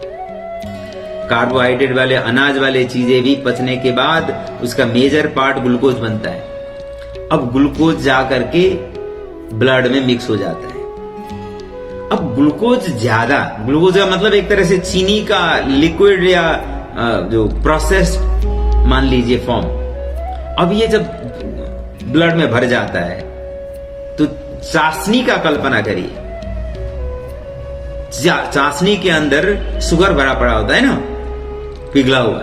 [SPEAKER 2] कार्बोहाइड्रेट वाले अनाज वाले चीजें भी पचने के बाद उसका मेजर पार्ट ग्लूकोज बनता है। अब ग्लूकोज जा करके ब्लड में मिक्स हो जाता है। अब ग्लूकोज का मतलब एक तरह से चीनी का लिक्विड या जो प्रोसेस्ड मान लीजिए फॉर्म, अब ये जब ब्लड में भर जाता है तो चाशनी का कल्पना करिए, चाशनी के अंदर शुगर भरा पड़ा होता है ना, पिघला हुआ।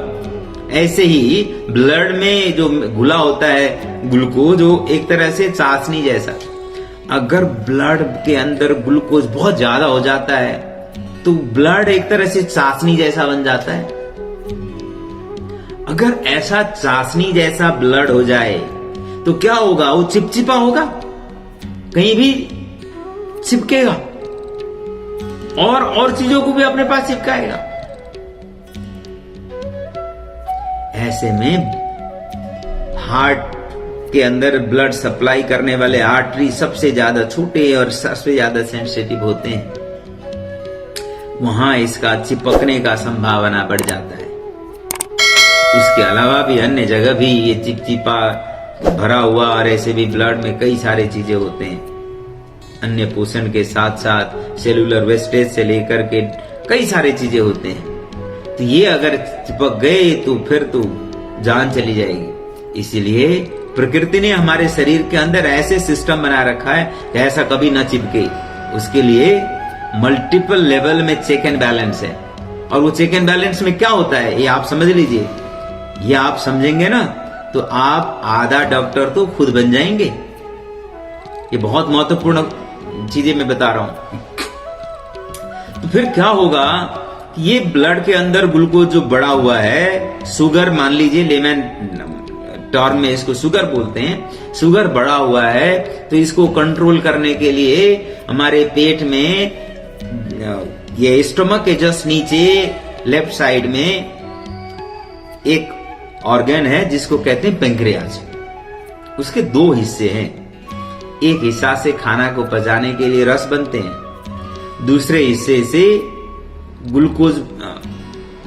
[SPEAKER 2] ऐसे ही ब्लड में जो घुला होता है ग्लूकोज, वो एक तरह से चाशनी जैसा। अगर ब्लड के अंदर ग्लूकोज बहुत ज्यादा हो जाता है तो ब्लड एक तरह से चाशनी जैसा बन जाता है। अगर ऐसा चाशनी जैसा ब्लड हो जाए तो क्या होगा? वो चिपचिपा होगा, कहीं भी चिपकेगा और चीजों को भी अपने पास चिपकाएगा। ऐसे में हार्ट के अंदर ब्लड सप्लाई करने वाले आर्टरी सबसे ज्यादा छोटे और सबसे ज्यादा सेंसिटिव होते हैं, वहां इसका चिपकने का संभावना बढ़ जाता है। उसके अलावा भी अन्य जगह भी ये चिपचिपा भरा हुआ और ऐसे भी ब्लड में कई सारे चीजें होते हैं, अन्य पोषण के साथ साथ सेलुलर वेस्टेज से लेकर के कई सारे चीजें होते हैं। तो ये अगर चिपक गए तो फिर तो जान चली जाएगी। इसीलिए प्रकृति ने हमारे शरीर के अंदर ऐसे सिस्टम बना रखा है कि ऐसा कभी न चिपके। उसके लिए मल्टीपल लेवल में चेक एंड बैलेंस है। और वो चेक एंड बैलेंस में क्या होता है ये आप समझ लीजिए। ये आप समझेंगे ना तो आप आधा डॉक्टर तो खुद बन जाएंगे। ये बहुत महत्वपूर्ण चीजें मैं बता रहा हूं। तो फिर क्या होगा, ये ब्लड के अंदर ग्लूकोज जो बढ़ा हुआ है, शुगर मान लीजिए, लेमन टर्म में इसको शुगर बोलते हैं, शुगर बढ़ा हुआ है, तो इसको कंट्रोल करने के लिए हमारे पेट में ये स्टमक के जस्ट नीचे लेफ्ट साइड में एक ऑर्गन है जिसको कहते हैं पेंक्रियाज। उसके दो हिस्से हैं, एक हिस्सा से खाना को पचाने के लिए रस बनते हैं, दूसरे हिस्से से ग्लूकोज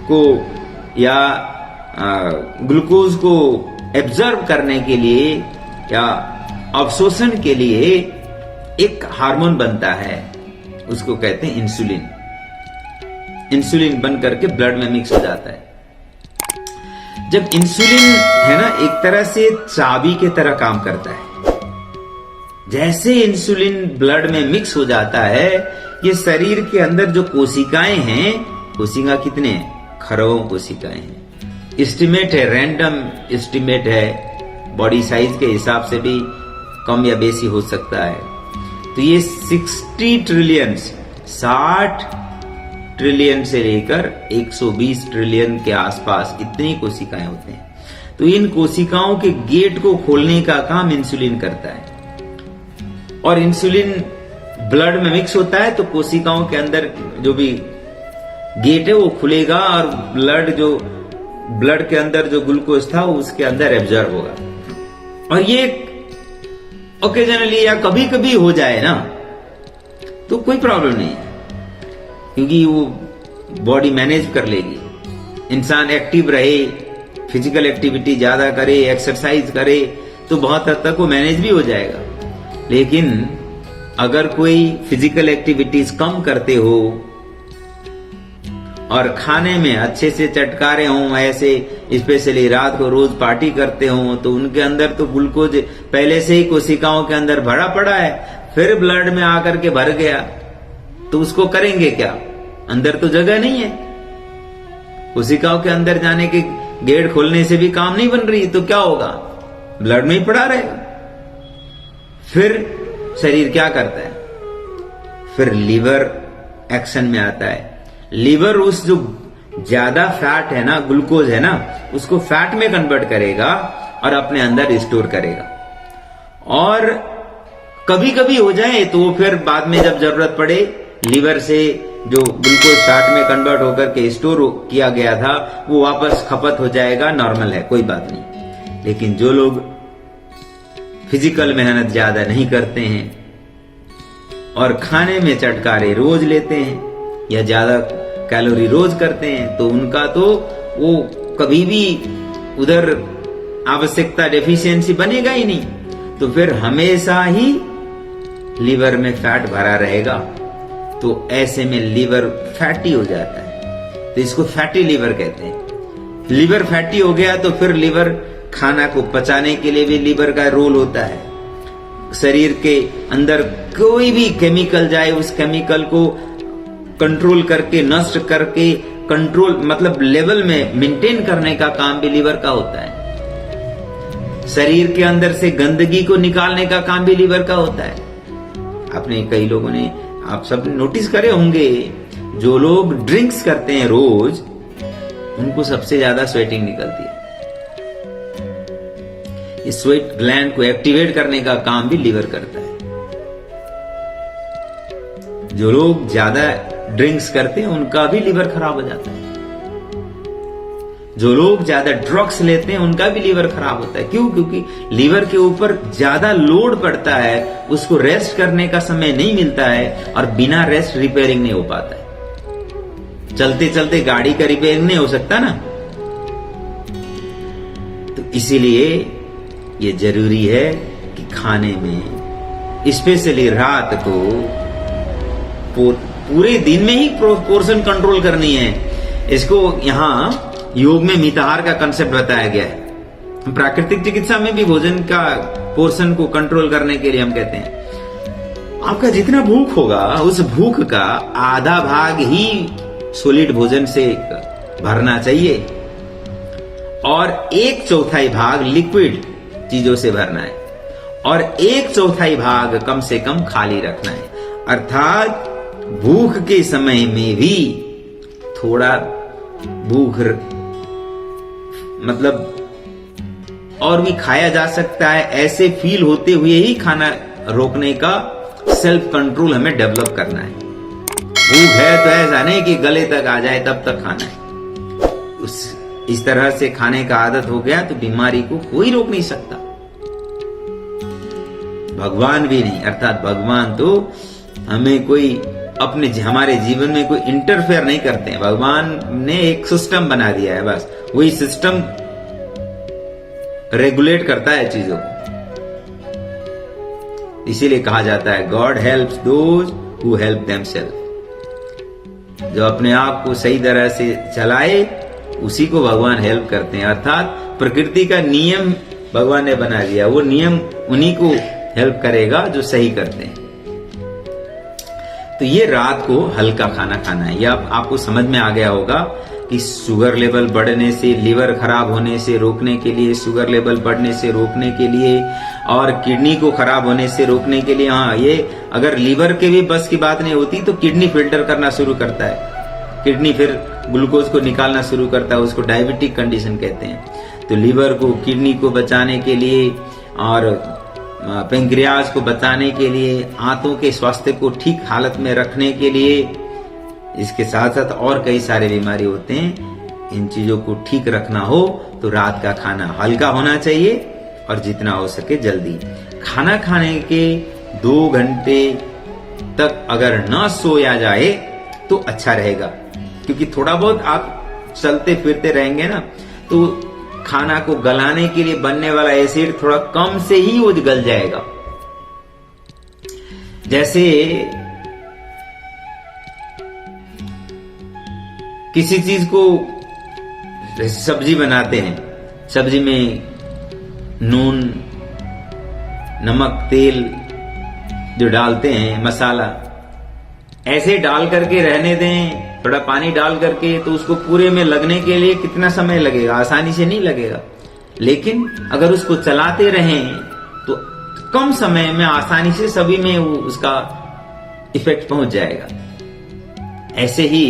[SPEAKER 2] को या ग्लूकोज को एब्जॉर्ब करने के लिए या अवशोषण के लिए एक हार्मोन बनता है, उसको कहते हैं इंसुलिन। इंसुलिन बन करके ब्लड में मिक्स हो जाता है। जब इंसुलिन है ना, एक तरह से चाबी के तरह काम करता है। जैसे इंसुलिन ब्लड में मिक्स हो जाता है, ये शरीर के अंदर जो कोशिकाएं हैं, कोशिका कितने हैं? खरबों कोशिकाएं हैं। एस्टिमेट है, रैंडम एस्टिमेट है, बॉडी साइज के हिसाब से भी कम या बेसी हो सकता है। तो ये 60 ट्रिलियन 60 ट्रिलियन से लेकर 120 ट्रिलियन के आसपास इतनी कोशिकाएं होते हैं। तो इन कोशिकाओं के गेट को खोलने का काम इंसुलिन करता है। और इंसुलिन ब्लड में मिक्स होता है तो कोशिकाओं के अंदर जो भी गेट है वो खुलेगा और ब्लड के अंदर जो ग्लूकोज था वो उसके अंदर एब्जॉर्ब होगा। और ये ओकेजनली या कभी कभी हो जाए ना तो कोई प्रॉब्लम नहीं है, क्योंकि वो बॉडी मैनेज कर लेगी। इंसान एक्टिव रहे, फिजिकल एक्टिविटी ज्यादा करे, एक्सरसाइज करे तो बहुत हद तक वो मैनेज भी हो जाएगा। लेकिन अगर कोई फिजिकल एक्टिविटीज कम करते हो और खाने में अच्छे से चटकारे हों, ऐसे स्पेशली रात को रोज पार्टी करते हों, तो उनके अंदर तो ग्लूकोज पहले से ही कोशिकाओं के अंदर भरा पड़ा है, फिर ब्लड में आकर के भर गया तो उसको करेंगे क्या? अंदर तो जगह नहीं है। कोशिकाओं के अंदर जाने के गेट खोलने से भी काम नहीं बन रही, तो क्या होगा? ब्लड में ही पड़ा रहेगा। फिर शरीर क्या करता है? फिर लीवर एक्शन में आता है। लीवर उस जो ज्यादा फैट है ना, ग्लूकोज है ना, उसको फैट में कन्वर्ट करेगा और अपने अंदर स्टोर करेगा। और कभी कभी हो जाए तो फिर बाद में जब जरूरत पड़े, लीवर से जो ग्लूकोज फैट में कन्वर्ट होकर के स्टोर किया गया था वो वापस खपत हो जाएगा, नॉर्मल है, कोई बात नहीं। लेकिन जो लोग फिजिकल मेहनत ज्यादा नहीं करते हैं और खाने में चटकारे रोज लेते हैं या ज्यादा कैलोरी रोज करते हैं, तो उनका तो वो कभी भी उधर आवश्यकता डेफिशिएंसी बनेगा ही नहीं। तो फिर हमेशा ही लीवर में फैट भरा रहेगा तो ऐसे में लीवर फैटी हो जाता है, तो इसको फैटी लीवर कहते हैं। लीवर फैटी हो गया तो फिर लीवर खाना को पचाने के लिए भी लीवर का रोल होता है। शरीर के अंदर कोई भी केमिकल जाए उस केमिकल को कंट्रोल करके, नष्ट करके, कंट्रोल मतलब लेवल में मेंटेन करने का काम भी लीवर का होता है। शरीर के अंदर से गंदगी को निकालने का काम भी लीवर का होता है। आपने कई लोगों ने, आप सब नोटिस करे होंगे, जो लोग ड्रिंक्स करते हैं रोज उनको सबसे ज्यादा स्वेटिंग निकलती है। इस स्वेट ग्लैंड को एक्टिवेट करने का काम भी लीवर करता है। जो लोग ज्यादा ड्रिंक्स करते हैं उनका भी लीवर खराब हो जाता है। जो लोग ज्यादा ड्रग्स लेते हैं उनका भी लीवर खराब होता है। क्यों? क्योंकि लीवर के ऊपर ज्यादा लोड पड़ता है, उसको रेस्ट करने का समय नहीं मिलता है और बिना रेस्ट रिपेयरिंग नहीं हो पाता है। चलते चलते गाड़ी का रिपेयरिंग नहीं हो सकता ना, तो इसीलिए ये जरूरी है कि खाने में, स्पेशली रात को, पूरे दिन में ही पोर्शन कंट्रोल करनी है। इसको यहां योग में मिताहार का कंसेप्ट बताया गया है। प्राकृतिक चिकित्सा में भी भोजन का पोर्शन को कंट्रोल करने के लिए हम कहते हैं आपका जितना भूख होगा उस भूख का आधा भाग ही सॉलिड भोजन से भरना चाहिए और 1/4 भाग लिक्विड चीजों से भरना है और 1/4 भाग कम से कम खाली रखना है। अर्थात भूख के समय में भी थोड़ा भूख मतलब और भी खाया जा सकता है, ऐसे फील होते हुए ही खाना रोकने का सेल्फ कंट्रोल हमें डेवलप करना है। भूख है तो ऐसा नहीं कि गले तक आ जाए तब तक खाना है। इस तरह से खाने का आदत हो गया तो बीमारी को कोई रोक नहीं सकता, भगवान भी नहीं। अर्थात भगवान तो हमें कोई हमारे जीवन में कोई इंटरफेयर नहीं करते हैं। भगवान ने एक सिस्टम बना दिया है, बस वही सिस्टम रेगुलेट करता है चीजों को। इसीलिए कहा जाता है God helps those who help themselves. जो अपने आप को सही तरह से चलाए उसी को भगवान हेल्प करते हैं। अर्थात प्रकृति का नियम भगवान ने बना दिया, वो नियम उन्हीं को हेल्प करेगा जो सही करते हैं। तो ये रात को हल्का खाना खाना है। यह आपको समझ में आ गया होगा कि शुगर लेवल बढ़ने से, लिवर खराब होने से रोकने के लिए, शुगर लेवल बढ़ने से रोकने के लिए और किडनी को खराब होने से रोकने के लिए, हाँ, ये अगर लिवर के भी बस की बात नहीं होती तो किडनी फिल्टर करना शुरू करता है। किडनी फिर ग्लूकोज को निकालना शुरू करता है, उसको डायबिटिक कंडीशन कहते हैं। तो लिवर को, किडनी को बचाने के लिए और पेंक्रियाज को बचाने के लिए, आंतों के स्वास्थ्य को ठीक हालत में रखने के लिए, इसके साथ साथ और कई सारे बीमारी होते हैं। इन चीजों को ठीक रखना हो तो रात का खाना हल्का होना चाहिए और जितना हो सके जल्दी। खाना खाने के 2 घंटे तक अगर न सोया जाए तो अच्छा रहेगा, क्योंकि थोड़ा बहुत आप चलते फिरते रहेंगे ना तो खाना को गलाने के लिए बनने वाला एसिड थोड़ा कम से ही वो गल जाएगा। जैसे किसी चीज को, सब्जी बनाते हैं, सब्जी में नून, नमक, तेल जो डालते हैं, मसाला, ऐसे डाल करके रहने दें, थोड़ा पानी डाल करके, तो उसको पूरे में लगने के लिए कितना समय लगेगा? आसानी से नहीं लगेगा। लेकिन अगर उसको चलाते रहें तो कम समय में आसानी से सभी में उसका इफेक्ट पहुंच जाएगा। ऐसे ही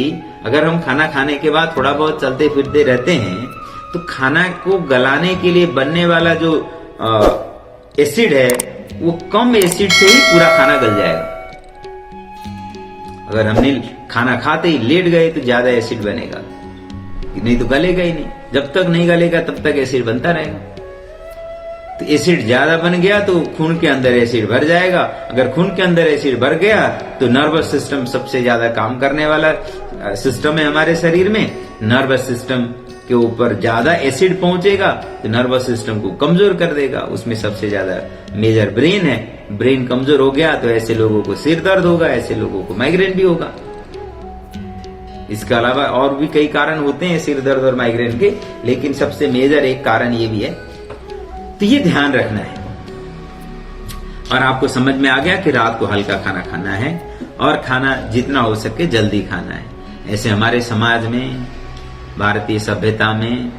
[SPEAKER 2] अगर हम खाना खाने के बाद थोड़ा बहुत चलते फिरते रहते हैं तो खाना को गलाने के लिए बनने वाला जो एसिड है वो कम एसिड से ही पूरा खाना गल जाएगा। अगर हमने खाना खाते ही लेट गए तो ज्यादा एसिड बनेगा, नहीं तो गलेगा ही नहीं। जब तक नहीं गलेगा तब तक एसिड बनता रहेगा। तो एसिड ज्यादा बन गया तो खून के अंदर एसिड भर जाएगा। अगर खून के अंदर एसिड भर गया तो नर्वस सिस्टम सबसे ज्यादा काम करने वाला सिस्टम है हमारे शरीर में। नर्वस सिस्टम के ऊपर ज्यादा एसिड पहुंचेगा तो नर्वस सिस्टम को कमजोर कर देगा। उसमें सबसे ज्यादा मेजर ब्रेन है। ब्रेन कमजोर हो गया तो ऐसे लोगों को सिर दर्द होगा, ऐसे लोगों को माइग्रेन भी होगा। इसके अलावा और भी कई कारण होते हैं सिर दर्द और माइग्रेन के, लेकिन सबसे मेजर एक कारण ये भी है। तो ये ध्यान रखना है। और आपको समझ में आ गया कि रात को हल्का खाना खाना है और खाना जितना हो सके जल्दी खाना है। ऐसे हमारे समाज में, भारतीय सभ्यता में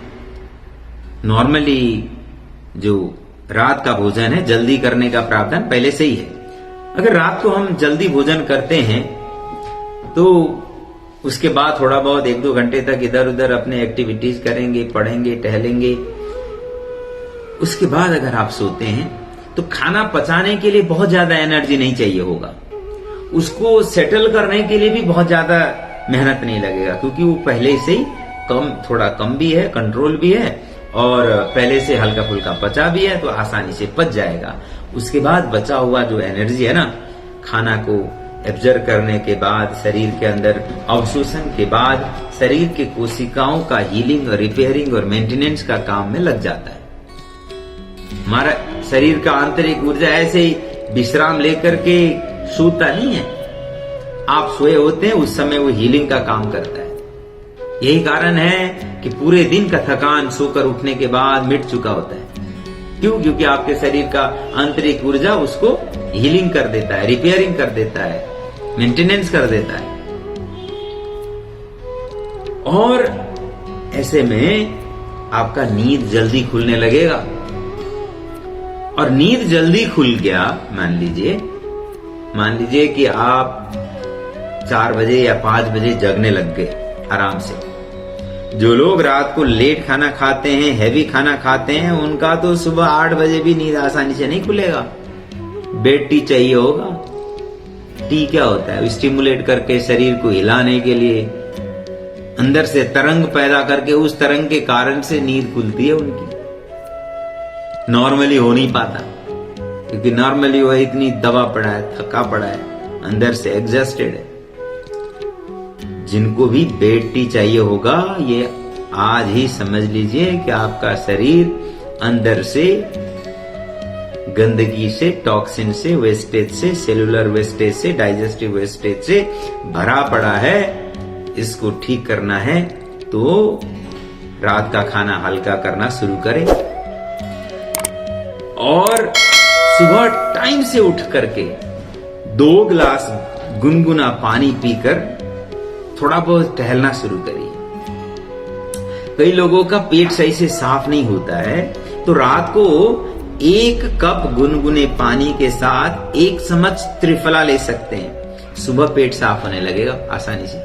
[SPEAKER 2] नॉर्मली जो रात का भोजन है जल्दी करने का प्रावधान पहले से ही है। अगर रात को हम जल्दी भोजन करते हैं तो उसके बाद थोड़ा बहुत 1-2 घंटे तक इधर उधर अपने एक्टिविटीज करेंगे, पढ़ेंगे, टहलेंगे। उसके बाद अगर आप सोते हैं तो खाना पचाने के लिए बहुत ज्यादा एनर्जी नहीं चाहिए होगा। उसको सेटल करने के लिए भी बहुत ज्यादा मेहनत नहीं लगेगा, क्योंकि वो पहले से ही थोड़ा कम भी है, कंट्रोल भी है और पहले से हल्का फुल्का पचा भी है, तो आसानी से पच जाएगा। उसके बाद बचा हुआ जो एनर्जी है ना, खाना को एब्जर्व करने के बाद, शरीर के अंदर अवशोषण के बाद, शरीर के कोशिकाओं का हीलिंग और रिपेयरिंग और मेंटेनेंस का काम में लग जाता है। हमारा शरीर का आंतरिक ऊर्जा ऐसे ही विश्राम लेकर के सोता नहीं है। आप सोए होते हैं उस समय वो हीलिंग का काम करता है। यही कारण है कि पूरे दिन का थकान सोकर उठने के बाद मिट चुका होता है। क्यों? क्योंकि आपके शरीर का आंतरिक ऊर्जा उसको हीलिंग कर देता है, रिपेयरिंग कर देता है, मेंटेनेंस कर देता है। और ऐसे में आपका नींद जल्दी खुलने लगेगा। और नींद जल्दी खुल गया, मान लीजिए कि आप 4 बजे या 5 बजे जगने लग गए आराम से। जो लोग रात को लेट खाना खाते हैं, हैवी खाना खाते हैं, उनका तो सुबह 8 बजे भी नींद आसानी से नहीं खुलेगा। बेड टी चाहिए होगा। टी क्या होता है? स्टिमुलेट करके शरीर को हिलाने के लिए, अंदर से तरंग पैदा करके, उस तरंग के कारण से नींद खुलती है उनकी। नॉर्मली हो नहीं पाता, क्योंकि नॉर्मली वो इतनी दबा पड़ा है, थका पड़ा है, अंदर से एग्जॉस्टेड है। जिनको भी बेड टी चाहिए होगा, ये आज ही समझ लीजिए कि आपका शरीर अंदर से गंदगी से, टॉक्सिन से, वेस्टेज से, सेलुलर वेस्टेज से, डाइजेस्टिव वेस्टेज से भरा पड़ा है। इसको ठीक करना है तो रात का खाना हल्का करना शुरू करें और सुबह टाइम से उठ करके 2 गिलास गुनगुना पानी पीकर थोड़ा बहुत टहलना शुरू करिए। कई लोगों का पेट सही से साफ नहीं होता है, तो रात को 1 कप गुनगुने पानी के साथ 1 चम्मच त्रिफला ले सकते हैं। सुबह पेट साफ होने लगेगा आसानी से।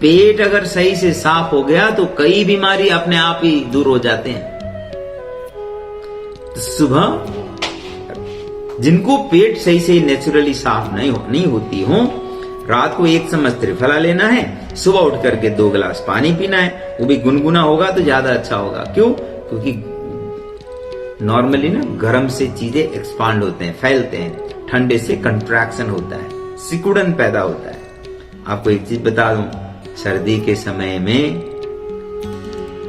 [SPEAKER 2] पेट अगर सही से साफ हो गया तो कई बीमारी अपने आप ही दूर हो जाते हैं। तो सुबह जिनको पेट सही से नेचुरली साफ नहीं होती हो, रात को 1 चम्मच त्रिफला लेना है, सुबह उठ करके 2 गिलास पानी पीना है। वो भी गुनगुना होगा तो ज्यादा अच्छा होगा। क्यों? क्योंकि नॉर्मली ना गर्म से चीजें एक्सपांड होते हैं, फैलते हैं। ठंडे से कंट्रैक्शन होता है, सिकुड़न पैदा होता है। आपको एक चीज बता दूं, सर्दी के समय में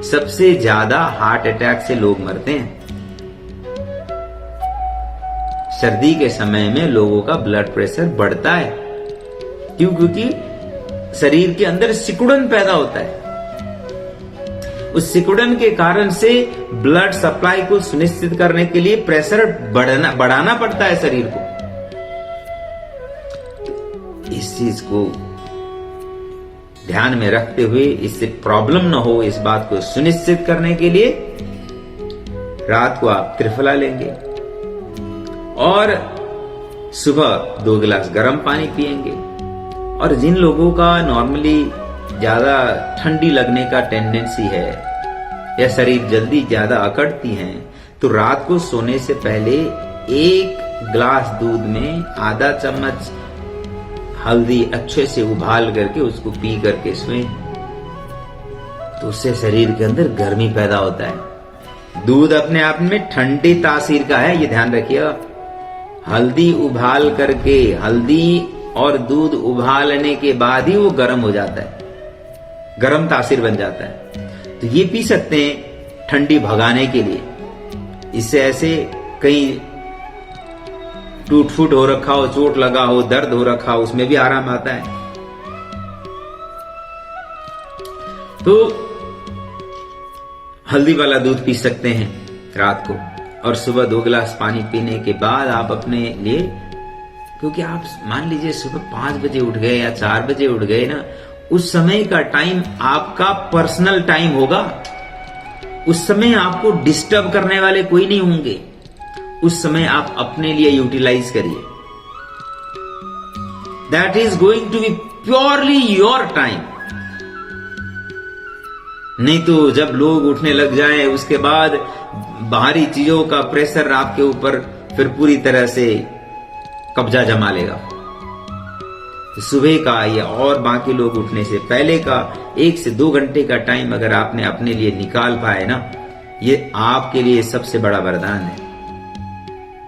[SPEAKER 2] सबसे ज्यादा हार्ट अटैक से लोग मरते हैं। सर्दी के समय में लोगों का ब्लड प्रेशर बढ़ता है। क्यों? क्योंकि शरीर के अंदर सिकुड़न पैदा होता है। उस सिकुड़न के कारण से ब्लड सप्लाई को सुनिश्चित करने के लिए प्रेशर बढ़ाना पड़ता है शरीर को। इस चीज को ध्यान में रखते हुए, इससे प्रॉब्लम न हो, इस बात को सुनिश्चित करने के लिए रात को आप त्रिफला लेंगे और सुबह 2 गिलास गर्म पानी पिएंगे। और जिन लोगों का नॉर्मली ज्यादा ठंडी लगने का टेंडेंसी है या शरीर जल्दी ज्यादा अकड़ती हैं, तो रात को सोने से पहले 1 गिलास दूध में आधा चम्मच हल्दी अच्छे से उबाल करके उसको पी करके सोएं, तो उससे शरीर के अंदर गर्मी पैदा होता है। दूध अपने आप में ठंडी तासीर का है, ये ध्यान रखिएगा। हल्दी उबाल करके, हल्दी और दूध उबालने के बाद ही वो गर्म हो जाता है, गर्म तासीर बन जाता है। तो ये पी सकते हैं ठंडी भगाने के लिए। इससे ऐसे कहीं टूट फूट हो रखा हो, चोट लगा हो, दर्द हो रखा हो, उसमें भी आराम आता है। तो हल्दी वाला दूध पी सकते हैं रात को, और सुबह 2 गिलास पानी पीने के बाद आप अपने लिए, क्योंकि आप मान लीजिए सुबह 5 बजे उठ गए या 4 बजे उठ गए ना, उस समय का टाइम आपका पर्सनल टाइम होगा। उस समय आपको डिस्टर्ब करने वाले कोई नहीं होंगे। उस समय आप अपने लिए यूटिलाइज करिए। That is going to be purely your time. नहीं तो जब लोग उठने लग जाएं, उसके बाद बाहरी चीजों का प्रेशर आपके ऊपर फिर पूरी तरह से कब्जा जमा लेगा। सुबह का या और बाकी लोग उठने से पहले का 1 से 2 घंटे का टाइम अगर आपने अपने लिए निकाल पाए ना, ये आपके लिए सबसे बड़ा वरदान है।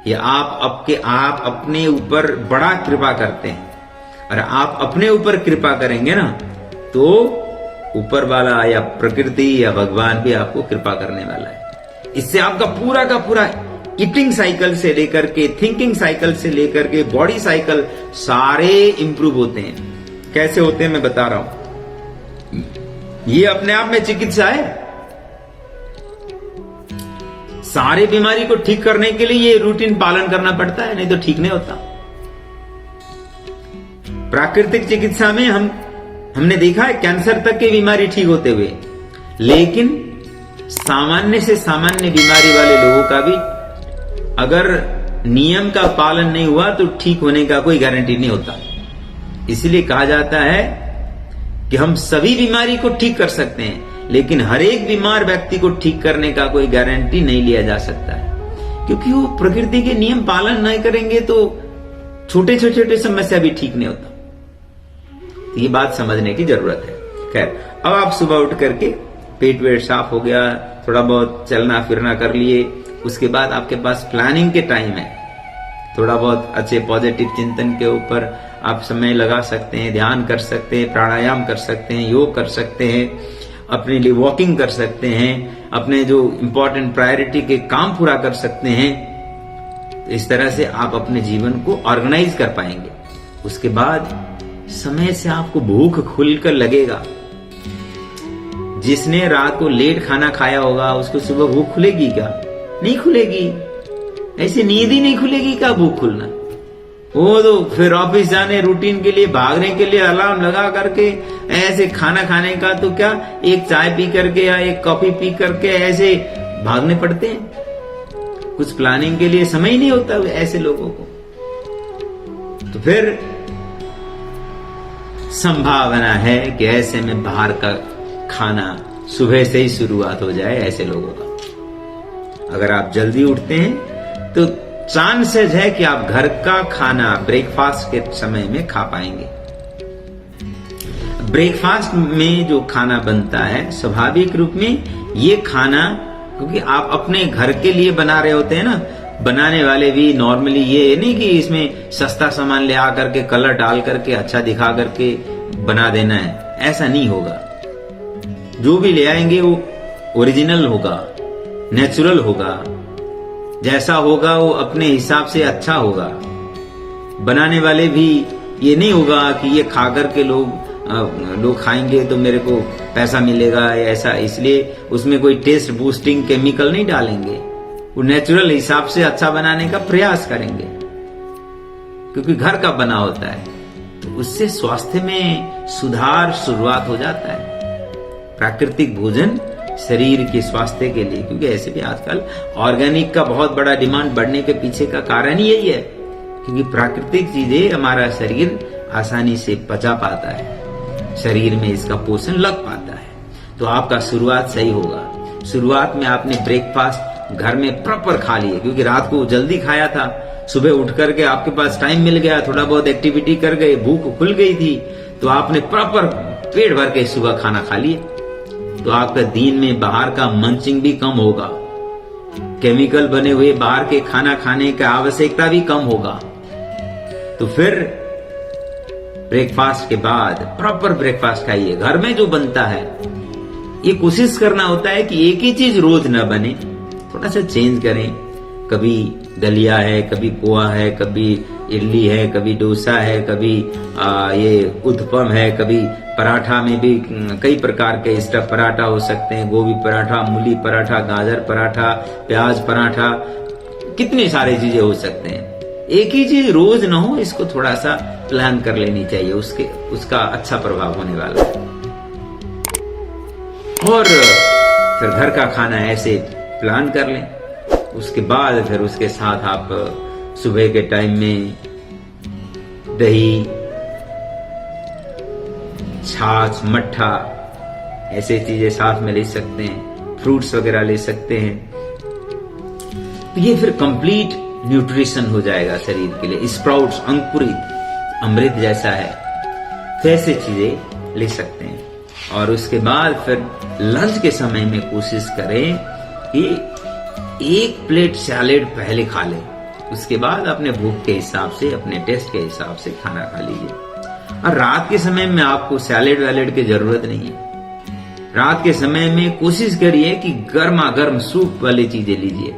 [SPEAKER 2] ये आप अपने ऊपर बड़ा कृपा करते हैं, और आप अपने ऊपर कृपा करेंगे ना, तो ऊपर वाला या प्रकृति या भगवान भी आपको कृपा करने वाला है। इससे आपका पूरा का पूरा ईटिंग साइकिल से लेकर के, थिंकिंग साइकिल से लेकर के, बॉडी साइकिल सारे इंप्रूव होते हैं। कैसे होते हैं मैं बता रहा हूं। ये अपने आप में चिकित्सा है। सारे बीमारी को ठीक करने के लिए ये रूटीन पालन करना पड़ता है, नहीं तो ठीक नहीं होता। प्राकृतिक चिकित्सा में हमने देखा है कैंसर तक की बीमारी ठीक होते हुए, लेकिन सामान्य से सामान्य बीमारी वाले लोगों का भी अगर नियम का पालन नहीं हुआ तो ठीक होने का कोई गारंटी नहीं होता। इसलिए कहा जाता है कि हम सभी बीमारी को ठीक कर सकते हैं, लेकिन हर एक बीमार व्यक्ति को ठीक करने का कोई गारंटी नहीं लिया जा सकता है, क्योंकि वो प्रकृति के नियम पालन नहीं करेंगे तो छोटे छोटे समस्या भी ठीक नहीं होता। तो ये बात समझने की जरूरत है। खैर, अब आप सुबह उठ करके पेट वेट साफ हो गया, थोड़ा बहुत चलना फिरना कर लिए, उसके बाद आपके पास प्लानिंग के टाइम है। थोड़ा बहुत अच्छे पॉजिटिव चिंतन के ऊपर आप समय लगा सकते हैं, ध्यान कर सकते हैं, प्राणायाम कर सकते हैं, योग कर सकते हैं, अपने लिए वॉकिंग कर सकते हैं, अपने जो इंपॉर्टेंट प्रायोरिटी के काम पूरा कर सकते हैं। तो इस तरह से आप अपने जीवन को ऑर्गेनाइज कर पाएंगे। उसके बाद समय से आपको भूख खुलकर लगेगा। जिसने रात को लेट खाना खाया होगा उसको सुबह भूख खुलेगी क्या? नहीं खुलेगी। ऐसे नींद ही नहीं खुलेगी, क्या भूख खुलना? वो तो फिर ऑफिस जाने, रूटीन के लिए भागने के लिए अलार्म लगा करके ऐसे खाना खाने का तो क्या, एक चाय पी करके या एक कॉफी पी करके ऐसे भागने पड़ते हैं। कुछ प्लानिंग के लिए समय ही नहीं होता ऐसे लोगों को। तो फिर संभावना है कि ऐसे में बाहर का खाना सुबह से ही शुरुआत हो जाए ऐसे लोगों का। अगर आप जल्दी उठते हैं तो चांसेस है कि आप घर का खाना ब्रेकफास्ट के समय में खा पाएंगे। ब्रेकफास्ट में जो खाना बनता है स्वाभाविक रूप में ये खाना, क्योंकि आप अपने घर के लिए बना रहे होते हैं ना, बनाने वाले भी नॉर्मली ये नहीं कि इसमें सस्ता सामान ले आकर के कलर डाल करके अच्छा दिखा करके बना देना है, ऐसा नहीं होगा। जो भी ले आएंगे वो ओरिजिनल होगा, नेचुरल होगा, जैसा होगा वो अपने हिसाब से अच्छा होगा। बनाने वाले भी ये नहीं होगा कि ये खा करके लोग खाएंगे तो मेरे को पैसा मिलेगा ऐसा, इसलिए उसमें कोई टेस्ट बूस्टिंग केमिकल नहीं डालेंगे। वो नेचुरल हिसाब से अच्छा बनाने का प्रयास करेंगे, क्योंकि घर का बना होता है, तो उससे स्वास्थ्य में सुधार शुरुआत हो जाता है। प्राकृतिक भोजन शरीर के स्वास्थ्य के लिए, क्योंकि ऐसे भी आजकल ऑर्गेनिक का बहुत बड़ा डिमांड बढ़ने के पीछे का कारण यही है, क्योंकि प्राकृतिक चीजें हमारा शरीर आसानी से पचा पाता है, शरीर में इसका पोषण लग पाता है। तो आपका शुरुआत सही होगा। शुरुआत में आपने ब्रेकफास्ट घर में प्रॉपर खा लिए, क्योंकि रात को जल्दी खाया था, सुबह उठ करके आपके पास टाइम मिल गया, थोड़ा बहुत एक्टिविटी कर गए, भूख खुल गई थी, तो आपने प्रॉपर पेट भर के सुबह खाना खा लिए। तो आपका दिन में बाहर का मंचिंग भी कम होगा, केमिकल बने हुए बाहर के खाना खाने का आवश्यकता भी कम होगा। तो फिर ब्रेकफास्ट के बाद प्रॉपर ब्रेकफास्ट खाइए, घर में जो बनता है ये कोशिश करना होता है कि एक ही चीज रोज न बने, थोड़ा सा चेंज करें। कभी दलिया है, कभी पोहा है, कभी इडली है, कभी डोसा है, कभी ये उत्पम है, कभी पराठा में भी कई प्रकार के स्टफ पराठा हो सकते हैं, गोभी पराठा, मूली पराठा, गाजर पराठा, प्याज पराठा, कितनी सारी चीजें हो सकते हैं। एक ही चीज रोज न हो, इसको थोड़ा सा प्लान कर लेनी चाहिए, उसका अच्छा प्रभाव होने वाला है। और फिर घर का खाना ऐसे प्लान कर लें। उसके बाद फिर उसके साथ आप सुबह के टाइम में दही, छाछ, मट्ठा ऐसे चीजें साथ में ले सकते हैं, फ्रूट्स वगैरह ले सकते हैं। तो ये फिर कंप्लीट न्यूट्रिशन हो जाएगा शरीर के लिए। स्प्राउट्स, अंकुरित अमृत जैसा है, तो ऐसे चीजें ले सकते हैं। और उसके बाद फिर लंच के समय में कोशिश करें कि एक प्लेट सैलेड पहले खा लें, उसके बाद अपने भूख के हिसाब से, अपने टेस्ट के हिसाब से खाना खा लीजिए। और रात के समय में आपको सैलेड वैलेड की जरूरत नहीं है। रात के समय में कोशिश करिए कि गर्मा गर्म सूप वाली चीजें लीजिए।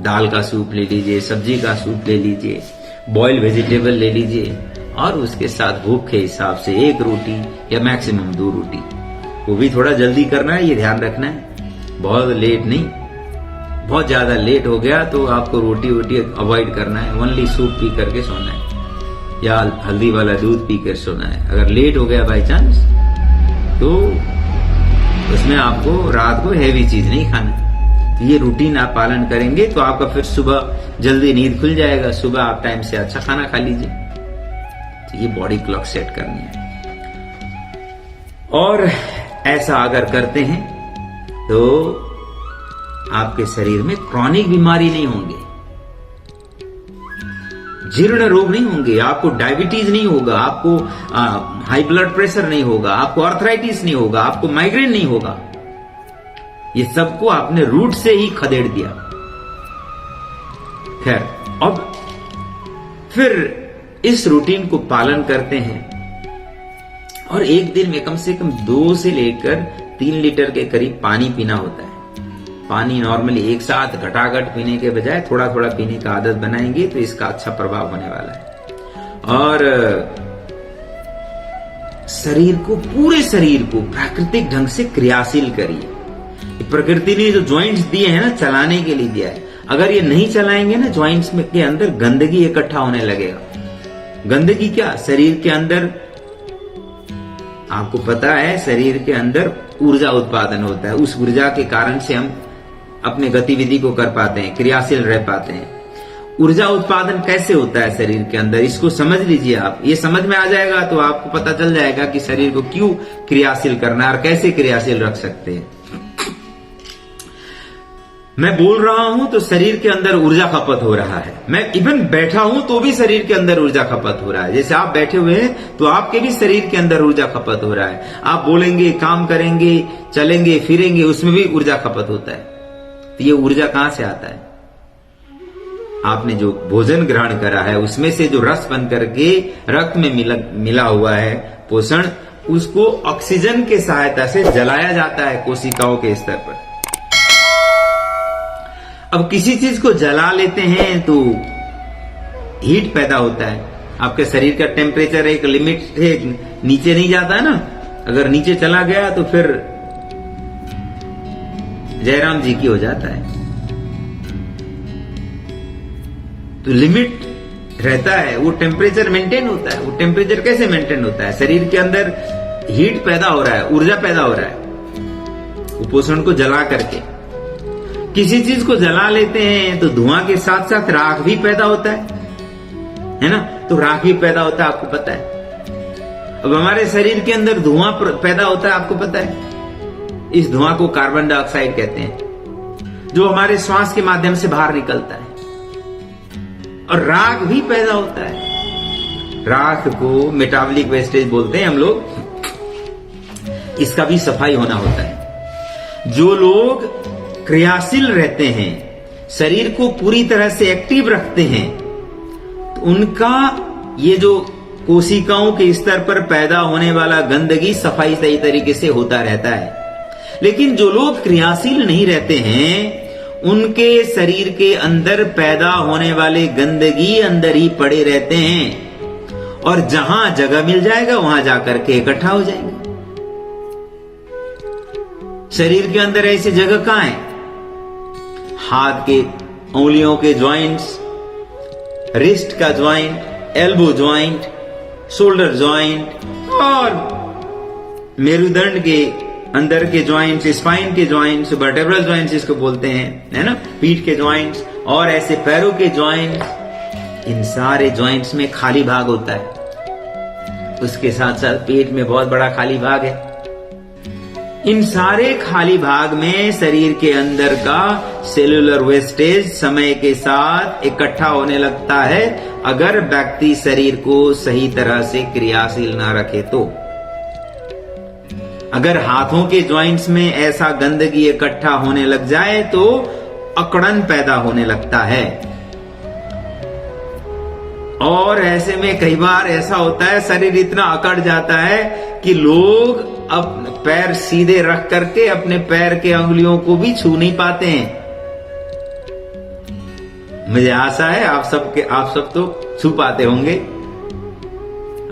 [SPEAKER 2] दाल का सूप ले लीजिए, सब्जी का सूप ले लीजिए, बॉइल्ड वेजिटेबल ले लीजिए, और उसके साथ भूख के हिसाब से एक रोटी या मैक्सिमम 2 रोटी। वो भी थोड़ा जल्दी करना है, ये ध्यान रखना है, बहुत लेट नहीं। बहुत ज्यादा लेट हो गया तो आपको रोटी वोटी अवॉइड करना है, ओनली सूप पी करके सोना है या हल्दी वाला दूध पी कर सोना है। अगर लेट हो गया बाई चांस तो उसमें आपको रात को हैवी चीज नहीं खाना। ये रूटीन आप पालन करेंगे तो आपका फिर सुबह जल्दी नींद खुल जाएगा, सुबह आप टाइम से अच्छा खाना खा लीजिए। तो ये बॉडी क्लॉक सेट करनी है। और ऐसा अगर करते हैं तो आपके शरीर में क्रॉनिक बीमारी नहीं होंगे, जीर्ण रोग नहीं होंगे, आपको डायबिटीज नहीं होगा, आपको हाई ब्लड प्रेशर नहीं होगा, आपको आर्थराइटिस नहीं होगा, आपको माइग्रेन नहीं होगा। ये सबको आपने रूट से ही खदेड़ दिया। खैर, अब फिर इस रूटीन को पालन करते हैं और एक दिन में कम से कम 2 से लेकर 3 लीटर के करीब पानी पीना होता है। पानी नॉर्मली एक साथ घटाघट पीने के बजाय थोड़ा थोड़ा पीने का आदत बनाएंगे तो इसका अच्छा प्रभाव होने वाला है। और शरीर को, पूरे शरीर को प्राकृतिक ढंग से क्रियाशील करिए। प्रकृति ने जो जॉइंट्स दिए हैं ना, चलाने के लिए दिया है। अगर ये नहीं चलाएंगे ना, जॉइंट्स में के अंदर गंदगी इकट्ठा होने लगेगा। गंदगी क्या, शरीर के अंदर आपको पता है शरीर के अंदर ऊर्जा उत्पादन होता है। उस ऊर्जा के कारण से हम अपने गतिविधि को कर पाते हैं, क्रियाशील रह पाते हैं। ऊर्जा उत्पादन कैसे होता है शरीर के अंदर, इसको समझ लीजिए आप। ये समझ में आ जाएगा तो आपको पता चल जाएगा कि शरीर को क्यों क्रियाशील करना है और कैसे क्रियाशील रख सकते हैं। मैं बोल रहा हूं तो शरीर के अंदर ऊर्जा खपत हो रहा है। मैं इवन बैठा हूं तो भी शरीर के अंदर ऊर्जा खपत हो रहा है। जैसे आप बैठे हुए हैं तो आपके भी शरीर के अंदर ऊर्जा खपत हो रहा है। आप बोलेंगे, काम करेंगे, चलेंगे फिरेंगे, उसमें भी ऊर्जा खपत होता है। तो ये ऊर्जा कहां से आता है? आपने जो भोजन ग्रहण करा है उसमें से जो रस बन करके रक्त में मिला हुआ है पोषण, उसको ऑक्सीजन के सहायता से जलाया जाता है कोशिकाओं के स्तर पर। अब किसी चीज को जला लेते हैं तो हीट पैदा होता है। आपके शरीर का टेम्परेचर एक लिमिट से नीचे नहीं जाता है ना। अगर नीचे चला गया तो फिर जयराम जी की हो जाता है। तो लिमिट रहता है, वो टेम्परेचर मेंटेन होता है। वो टेम्परेचर कैसे मेंटेन होता है? शरीर के अंदर हीट पैदा हो रहा है, ऊर्जा पैदा हो रहा है कुपोषण को जला करके। किसी चीज को जला लेते हैं तो धुआं के साथ साथ राख भी पैदा होता है ना। तो राख भी पैदा होता है, आपको पता है। अब हमारे शरीर के अंदर धुआं पैदा होता है, आपको पता है। इस धुआं को कार्बन डाइऑक्साइड कहते हैं, जो हमारे श्वास के माध्यम से बाहर निकलता है। और राख भी पैदा होता है। राख को मेटाबॉलिक वेस्टेज बोलते हैं हम लोग। इसका भी सफाई होना होता है। जो लोग क्रियाशील रहते हैं, शरीर को पूरी तरह से एक्टिव रखते हैं, तो उनका ये जो कोशिकाओं के स्तर पर पैदा होने वाला गंदगी सफाई सही तरीके से होता रहता है। लेकिन जो लोग क्रियाशील नहीं रहते हैं, उनके शरीर के अंदर पैदा होने वाले गंदगी अंदर ही पड़े रहते हैं और जहां जगह मिल जाएगा वहां जाकर के इकट्ठा हो जाएंगे। शरीर के अंदर ऐसी जगह कहां है? हाथ के उंगलियों के जॉइंट्स, रिस्ट का joint, elbow joint, shoulder joint और मेरुदंड के अंदर के जॉइंट्स, स्पाइन के जॉइंट्स, वर्टेब्रल जॉइंट्स जिसको बोलते हैं, है ना, पीठ के जॉइंट्स और ऐसे पैरों के जॉइंट्स, इन सारे जॉइंट्स में खाली भाग होता है। उसके साथ साथ पेट में बहुत बड़ा खाली भाग है। इन सारे खाली भाग में शरीर के अंदर का सेलुलर वेस्टेज समय के साथ इकट्ठा होने लगता है, अगर व्यक्ति शरीर को सही तरह से क्रियाशील ना रखे तो। अगर हाथों के जॉइंट्स में ऐसा गंदगी इकट्ठा होने लग जाए तो अकड़न पैदा होने लगता है। और ऐसे में कई बार ऐसा होता है, शरीर इतना अकड़ जाता है कि लोग अपने पैर सीधे रख करके अपने पैर के अंगुलियों को भी छू नहीं पाते हैं। मुझे आशा है आप सब तो छू पाते होंगे।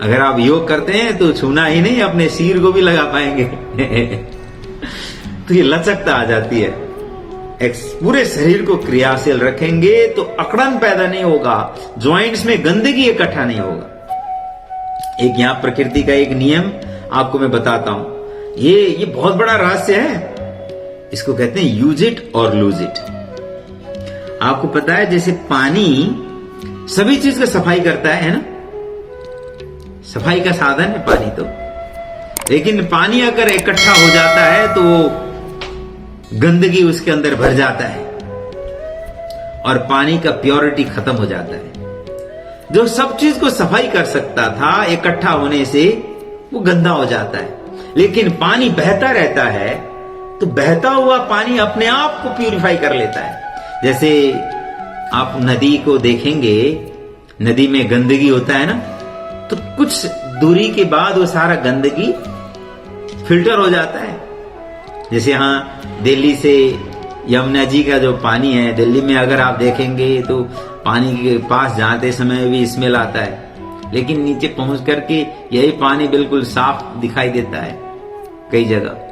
[SPEAKER 2] अगर आप योग करते हैं तो छूना ही नहीं, अपने सिर को भी लगा पाएंगे। तो ये लचकता आ जाती है। पूरे शरीर को क्रियाशील रखेंगे तो अकड़न पैदा नहीं होगा, जॉइंट्स में गंदगी इकट्ठा नहीं होगा। एक यहां प्रकृति का एक नियम आपको मैं बताता हूं। ये बहुत बड़ा रहस्य है। इसको कहते हैं यूज इट और लूज इट। आपको पता है, जैसे पानी सभी चीज का सफाई करता है ना, सफाई का साधन है पानी तो। लेकिन पानी अगर इकट्ठा हो जाता है तो गंदगी उसके अंदर भर जाता है और पानी का प्योरिटी खत्म हो जाता है। जो सब चीज को सफाई कर सकता था, इकट्ठा होने से वो गंदा हो जाता है। लेकिन पानी बहता रहता है तो बहता हुआ पानी अपने आप को प्यूरिफाई कर लेता है। जैसे आप नदी को देखेंगे, नदी में गंदगी होता है ना, तो कुछ दूरी के बाद वो सारा गंदगी फिल्टर हो जाता है। जैसे यहां दिल्ली से यमुना जी का जो पानी है, दिल्ली में अगर आप देखेंगे तो पानी के पास जाते समय भी स्मेल आता है, लेकिन नीचे पहुंच करके यही पानी बिल्कुल साफ दिखाई देता है कई जगह।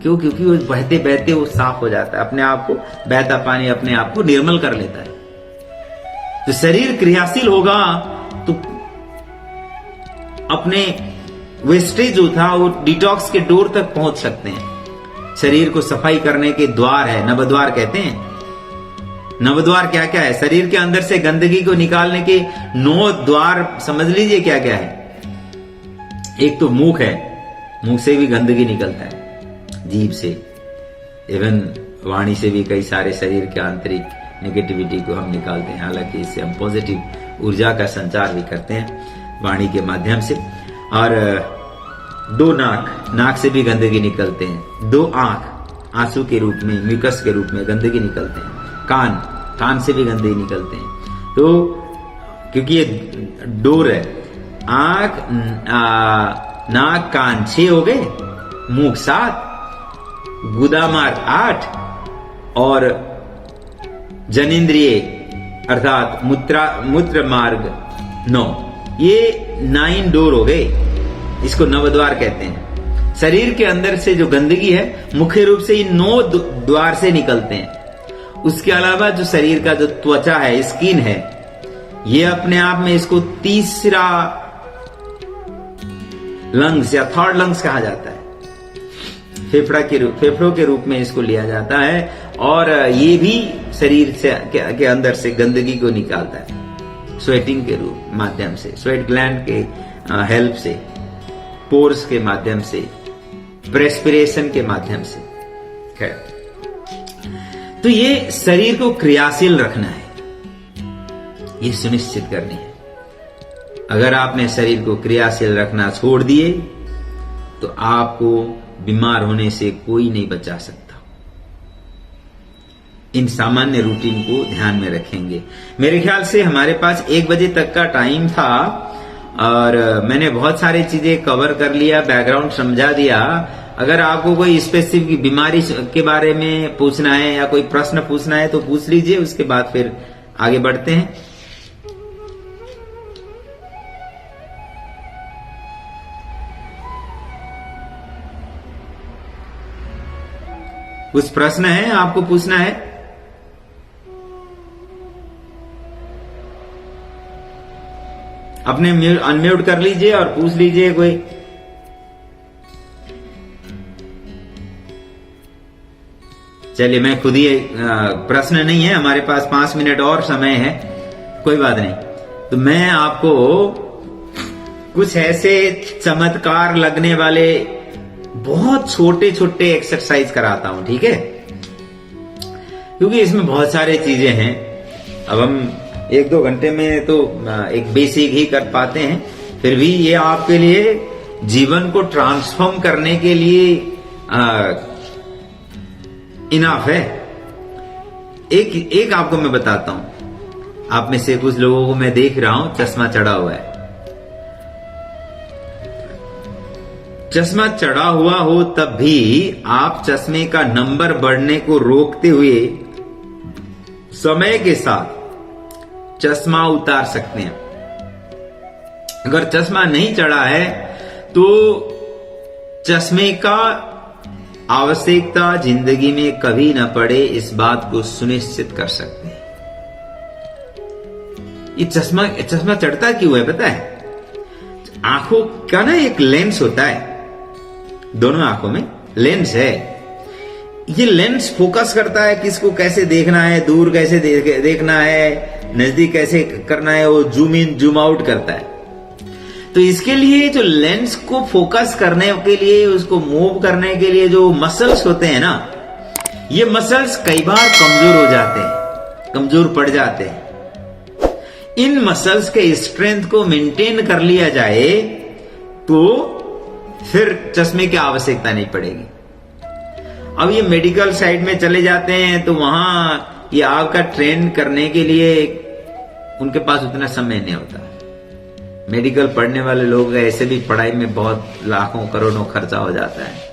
[SPEAKER 2] क्यों? क्योंकि वो बहते बहते वो साफ हो जाता है, अपने आप को बहता पानी अपने आप को निर्मल कर लेता है। तो शरीर क्रियाशील होगा तो अपने वेस्टेज जो था वो डिटॉक्स के डोर तक पहुंच सकते हैं। शरीर को सफाई करने के द्वार है, नवद्वार कहते हैं। नवद्वार क्या क्या है? शरीर के अंदर से गंदगी को निकालने के 9 द्वार समझ लीजिए क्या क्या है। एक तो मुख है, मुख से भी गंदगी निकलता है, जीभ से, इवन वाणी से भी कई सारे शरीर के आंतरिक नेगेटिविटी को हम निकालते हैं। हालांकि इससे हम पॉजिटिव ऊर्जा का संचार भी करते हैं वाणी के माध्यम से। और 2 नाक से भी गंदगी निकलते हैं। 2 आंख आंसू के रूप में, म्यूकस के रूप में गंदगी निकलते हैं। कान से भी गंदगी निकलते हैं। तो क्योंकि ये डोर है, आंख, नाक, कान 6 हो गए, मुख 7, गुदा मार्ग 8 और जनेंद्रिय अर्थात मूत्र मार्ग 9। ये 9 डोर हो गए, इसको नवद्वार कहते हैं। शरीर के अंदर से जो गंदगी है मुख्य रूप से इन 9 द्वार से निकलते हैं। उसके अलावा जो शरीर का जो त्वचा है, स्किन है, ये अपने आप में इसको तीसरा लंग्स या थर्ड लंग्स कहा जाता है। फेफड़ों के रूप में इसको लिया जाता है और ये भी शरीर से के अंदर से गंदगी को निकालता है स्वेटिंग के रूप माध्यम से, स्वेट ग्लैंड के हेल्प से, पोर्स के माध्यम से, प्रेस्पिरेशन के माध्यम से। खैर, तो ये शरीर को क्रियाशील रखना है, ये सुनिश्चित करनी है। अगर आपने शरीर को क्रियाशील रखना छोड़ दिए तो आपको बीमार होने से कोई नहीं बचा सकता। इन सामान्य रूटीन को ध्यान में रखेंगे। मेरे ख्याल से हमारे पास 1 बजे तक का टाइम था। और मैंने बहुत सारी चीजें कवर कर लिया, बैकग्राउंड समझा दिया। अगर आपको कोई स्पेसिफिक बीमारी के बारे में पूछना है या कोई प्रश्न पूछना है तो पूछ लीजिए, उसके बाद फिर आगे बढ़ते हैं। कुछ प्रश्न है आपको पूछना है? अपने अनम्यूट कर लीजिए और पूछ लीजिए कोई। चलिए, मैं खुद ही प्रश्न नहीं है, हमारे पास 5 मिनट और समय है, कोई बात नहीं। तो मैं आपको कुछ ऐसे चमत्कार लगने वाले बहुत छोटे छोटे एक्सरसाइज कराता हूं, ठीक है? क्योंकि इसमें बहुत सारी चीजें हैं। अब हम 1-2 घंटे में तो एक बेसिक ही कर पाते हैं, फिर भी ये आपके लिए जीवन को ट्रांसफॉर्म करने के लिए इनफ है। एक आपको मैं बताता हूं। आप में से कुछ लोगों को मैं देख रहा हूं चश्मा चढ़ा हुआ है। चश्मा चढ़ा हुआ हो तब भी आप चश्मे का नंबर बढ़ने को रोकते हुए समय के साथ चश्मा उतार सकते हैं। अगर चश्मा नहीं चढ़ा है तो चश्मे का आवश्यकता जिंदगी में कभी न पड़े, इस बात को सुनिश्चित कर सकते हैं। ये चश्मा चढ़ता क्यों है पता है? आंखों का ना एक लेंस होता है, दोनों आंखों में लेंस है। ये लेंस फोकस करता है किसको कैसे देखना है, दूर कैसे देखना है, नजदीक कैसे करना है, वो जूम इन जूम आउट करता है। तो इसके लिए जो लेंस को फोकस करने के लिए, उसको मूव करने के लिए जो मसल्स होते हैं ना, ये मसल्स कई बार कमजोर हो जाते हैं, कमजोर पड़ जाते हैं। इन मसल्स के स्ट्रेंथ को मेंटेन कर लिया जाए तो फिर चश्मे की आवश्यकता नहीं पड़ेगी। अब ये मेडिकल साइड में चले जाते हैं तो वहां ये आपका ट्रेन करने के लिए उनके पास उतना समय नहीं होता। मेडिकल पढ़ने वाले लोग ऐसे भी पढ़ाई में बहुत लाखों करोड़ों खर्चा हो जाता है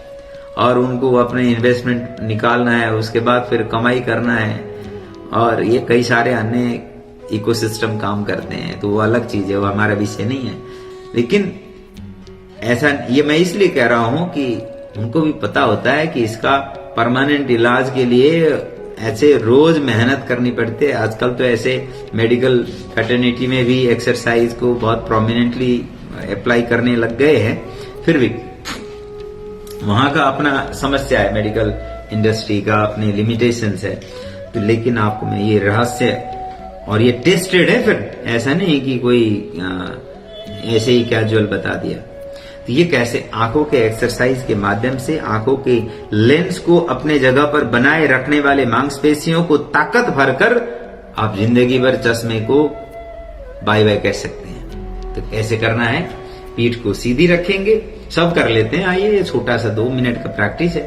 [SPEAKER 2] और उनको अपने इन्वेस्टमेंट निकालना है, उसके बाद फिर कमाई करना है, और ये कई सारे अन्य इकोसिस्टम काम करते हैं, तो वो अलग चीज है, वो हमारा विषय नहीं है। लेकिन ऐसा ये मैं इसलिए कह रहा हूं कि उनको भी पता होता है कि इसका परमानेंट इलाज के लिए ऐसे रोज मेहनत करनी पड़ती है। आजकल तो ऐसे मेडिकल फैटर्निटी में भी एक्सरसाइज को बहुत प्रोमिनेंटली अप्लाई करने लग गए हैं, फिर भी वहां का अपना समस्या है, मेडिकल इंडस्ट्री का अपनी लिमिटेशंस है। तो लेकिन आपको मैं ये रहस्य, और ये टेस्टेड है, फिर ऐसा नहीं कि कोई ऐसे ही कैजुअल बता दिया। तो ये कैसे आंखों के एक्सरसाइज के माध्यम से आंखों के लेंस को अपने जगह पर बनाए रखने वाले मांसपेशियों को ताकत भरकर आप जिंदगी भर चश्मे को बाय बाय कह सकते हैं। तो कैसे करना है? पीठ को सीधी रखेंगे, सब कर लेते हैं, आइए, ये छोटा सा 2 मिनट का प्रैक्टिस है।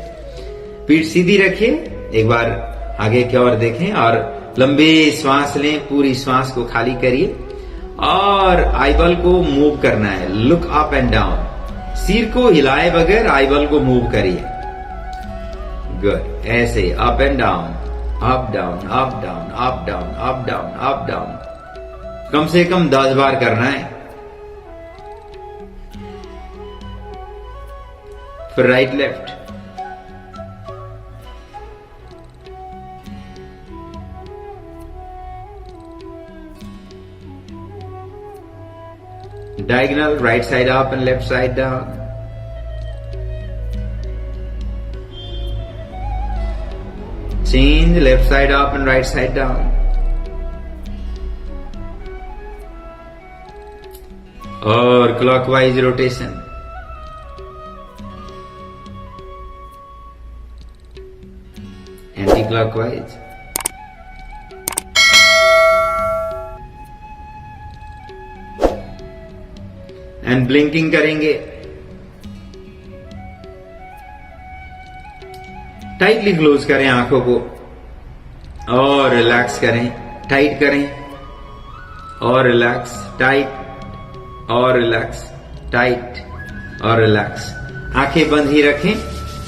[SPEAKER 2] पीठ सीधी रखिए, एक बार आगे की ओर देखें और लंबी श्वास लें, पूरी श्वास को खाली करिए और आईबॉल को मूव करना है, लुक अप एंड डाउन। सिर को हिलाए बगैर आईबॉल को मूव करिए। गुड, ऐसे up and down, up down, up down, up down, up down, up down, कम से कम 10 बार करना है। फिर right left, diagonal, right side up and left side down. Change, left side up and right side down. और clockwise rotation. Anti-clockwise. And blinking करेंगे। Tightly close करें आंखों को और रिलैक्स करें, टाइट करें और रिलैक्स, टाइट और रिलैक्स, टाइट और रिलैक्स। आंखें बंद ही रखें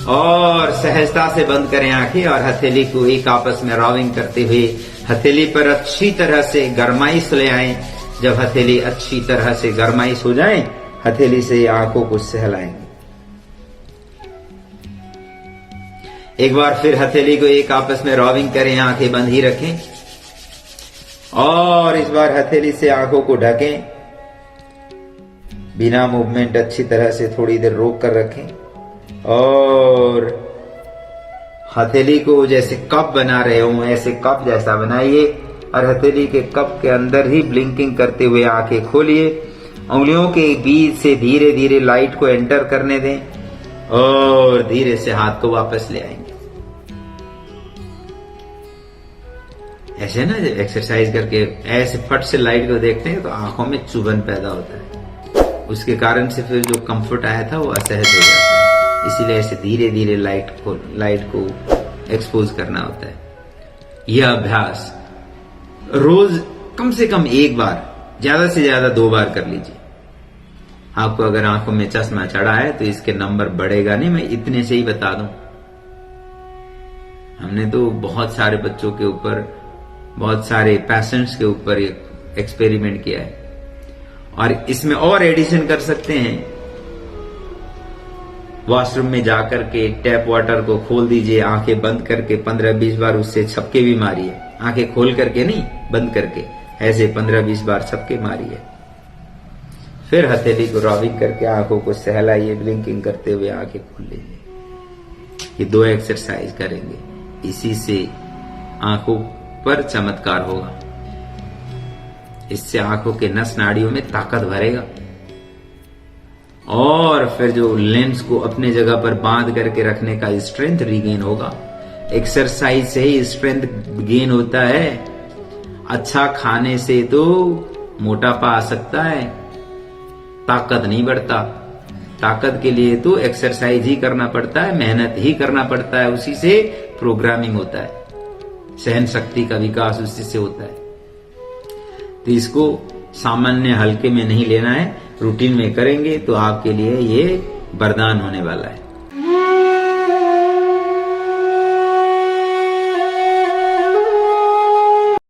[SPEAKER 2] और सहजता से बंद करें आंखें और हथेली को एक आपस में रॉबिंग करते हुए हथेली पर अच्छी तरह से गरमाइश ले आए। जब हथेली अच्छी तरह से गरमाइश हो जाए, हथेली से आंखों को सहलाएंगे। एक बार फिर हथेली को एक आपस में रॉबिंग करें, आंखें बंद ही रखें और इस बार हथेली से आंखों को ढकें। बिना मूवमेंट अच्छी तरह से थोड़ी देर रोक कर रखें और हथेली को जैसे कप बना रहे हो ऐसे कप जैसा बनाइए और हथेली के कप के अंदर ही ब्लिंकिंग करते हुए आंखें खोलिए। उंगलियों के बीच से धीरे धीरे लाइट को एंटर करने दें और धीरे से हाथ को वापस ले आएंगे। ऐसे ना जब एक्सरसाइज करके ऐसे फट से लाइट को देखते हैं तो आंखों में चुभन पैदा होता है, उसके कारण से फिर जो कंफर्ट आया था वो असहज हो जाता है। इसीलिए ऐसे धीरे धीरे लाइट को एक्सपोज करना होता है। यह अभ्यास रोज कम से कम एक बार, ज्यादा से ज्यादा 2 बार कर लीजिए। आपको अगर आंखों में चश्मा चढ़ा है तो इसके नंबर बढ़ेगा नहीं, मैं इतने से ही बता दूं। हमने तो बहुत सारे बच्चों के ऊपर, बहुत सारे पेशेंट्स के ऊपर एक्सपेरिमेंट किया है और इसमें और एडिशन कर सकते हैं। वॉशरूम में जाकर के टैप वाटर को खोल दीजिए, आंखें बंद करके 15-20 बार उससे छपके भी मारिए। आंखें खोल करके नहीं, बंद करके ऐसे 15-20 बार छपके मारिए। फिर हथेली को रॉबिंग करके आंखों को सहलाइए, ब्लिंकिंग करते हुए आंखें खोल लीजिए। ये 2 एक्सरसाइज करेंगे, इसी से आंखों पर चमत्कार होगा। इससे आंखों के नस नाड़ियों में ताकत भरेगा और फिर जो लेंस को अपने जगह पर बांध करके रखने का स्ट्रेंथ रीगेन होगा। एक्सरसाइज से ही स्ट्रेंथ गेन होता है। अच्छा खाने से तो मोटापा आ सकता है, ताकत नहीं बढ़ता। ताकत के लिए तो एक्सरसाइज ही करना पड़ता है, मेहनत ही करना पड़ता है। उसी से प्रोग्रामिंग होता है, सहन शक्ति का विकास उसी से होता है। तो इसको सामान्य हल्के में नहीं लेना है, रूटीन में करेंगे तो आपके लिए ये वरदान होने वाला है।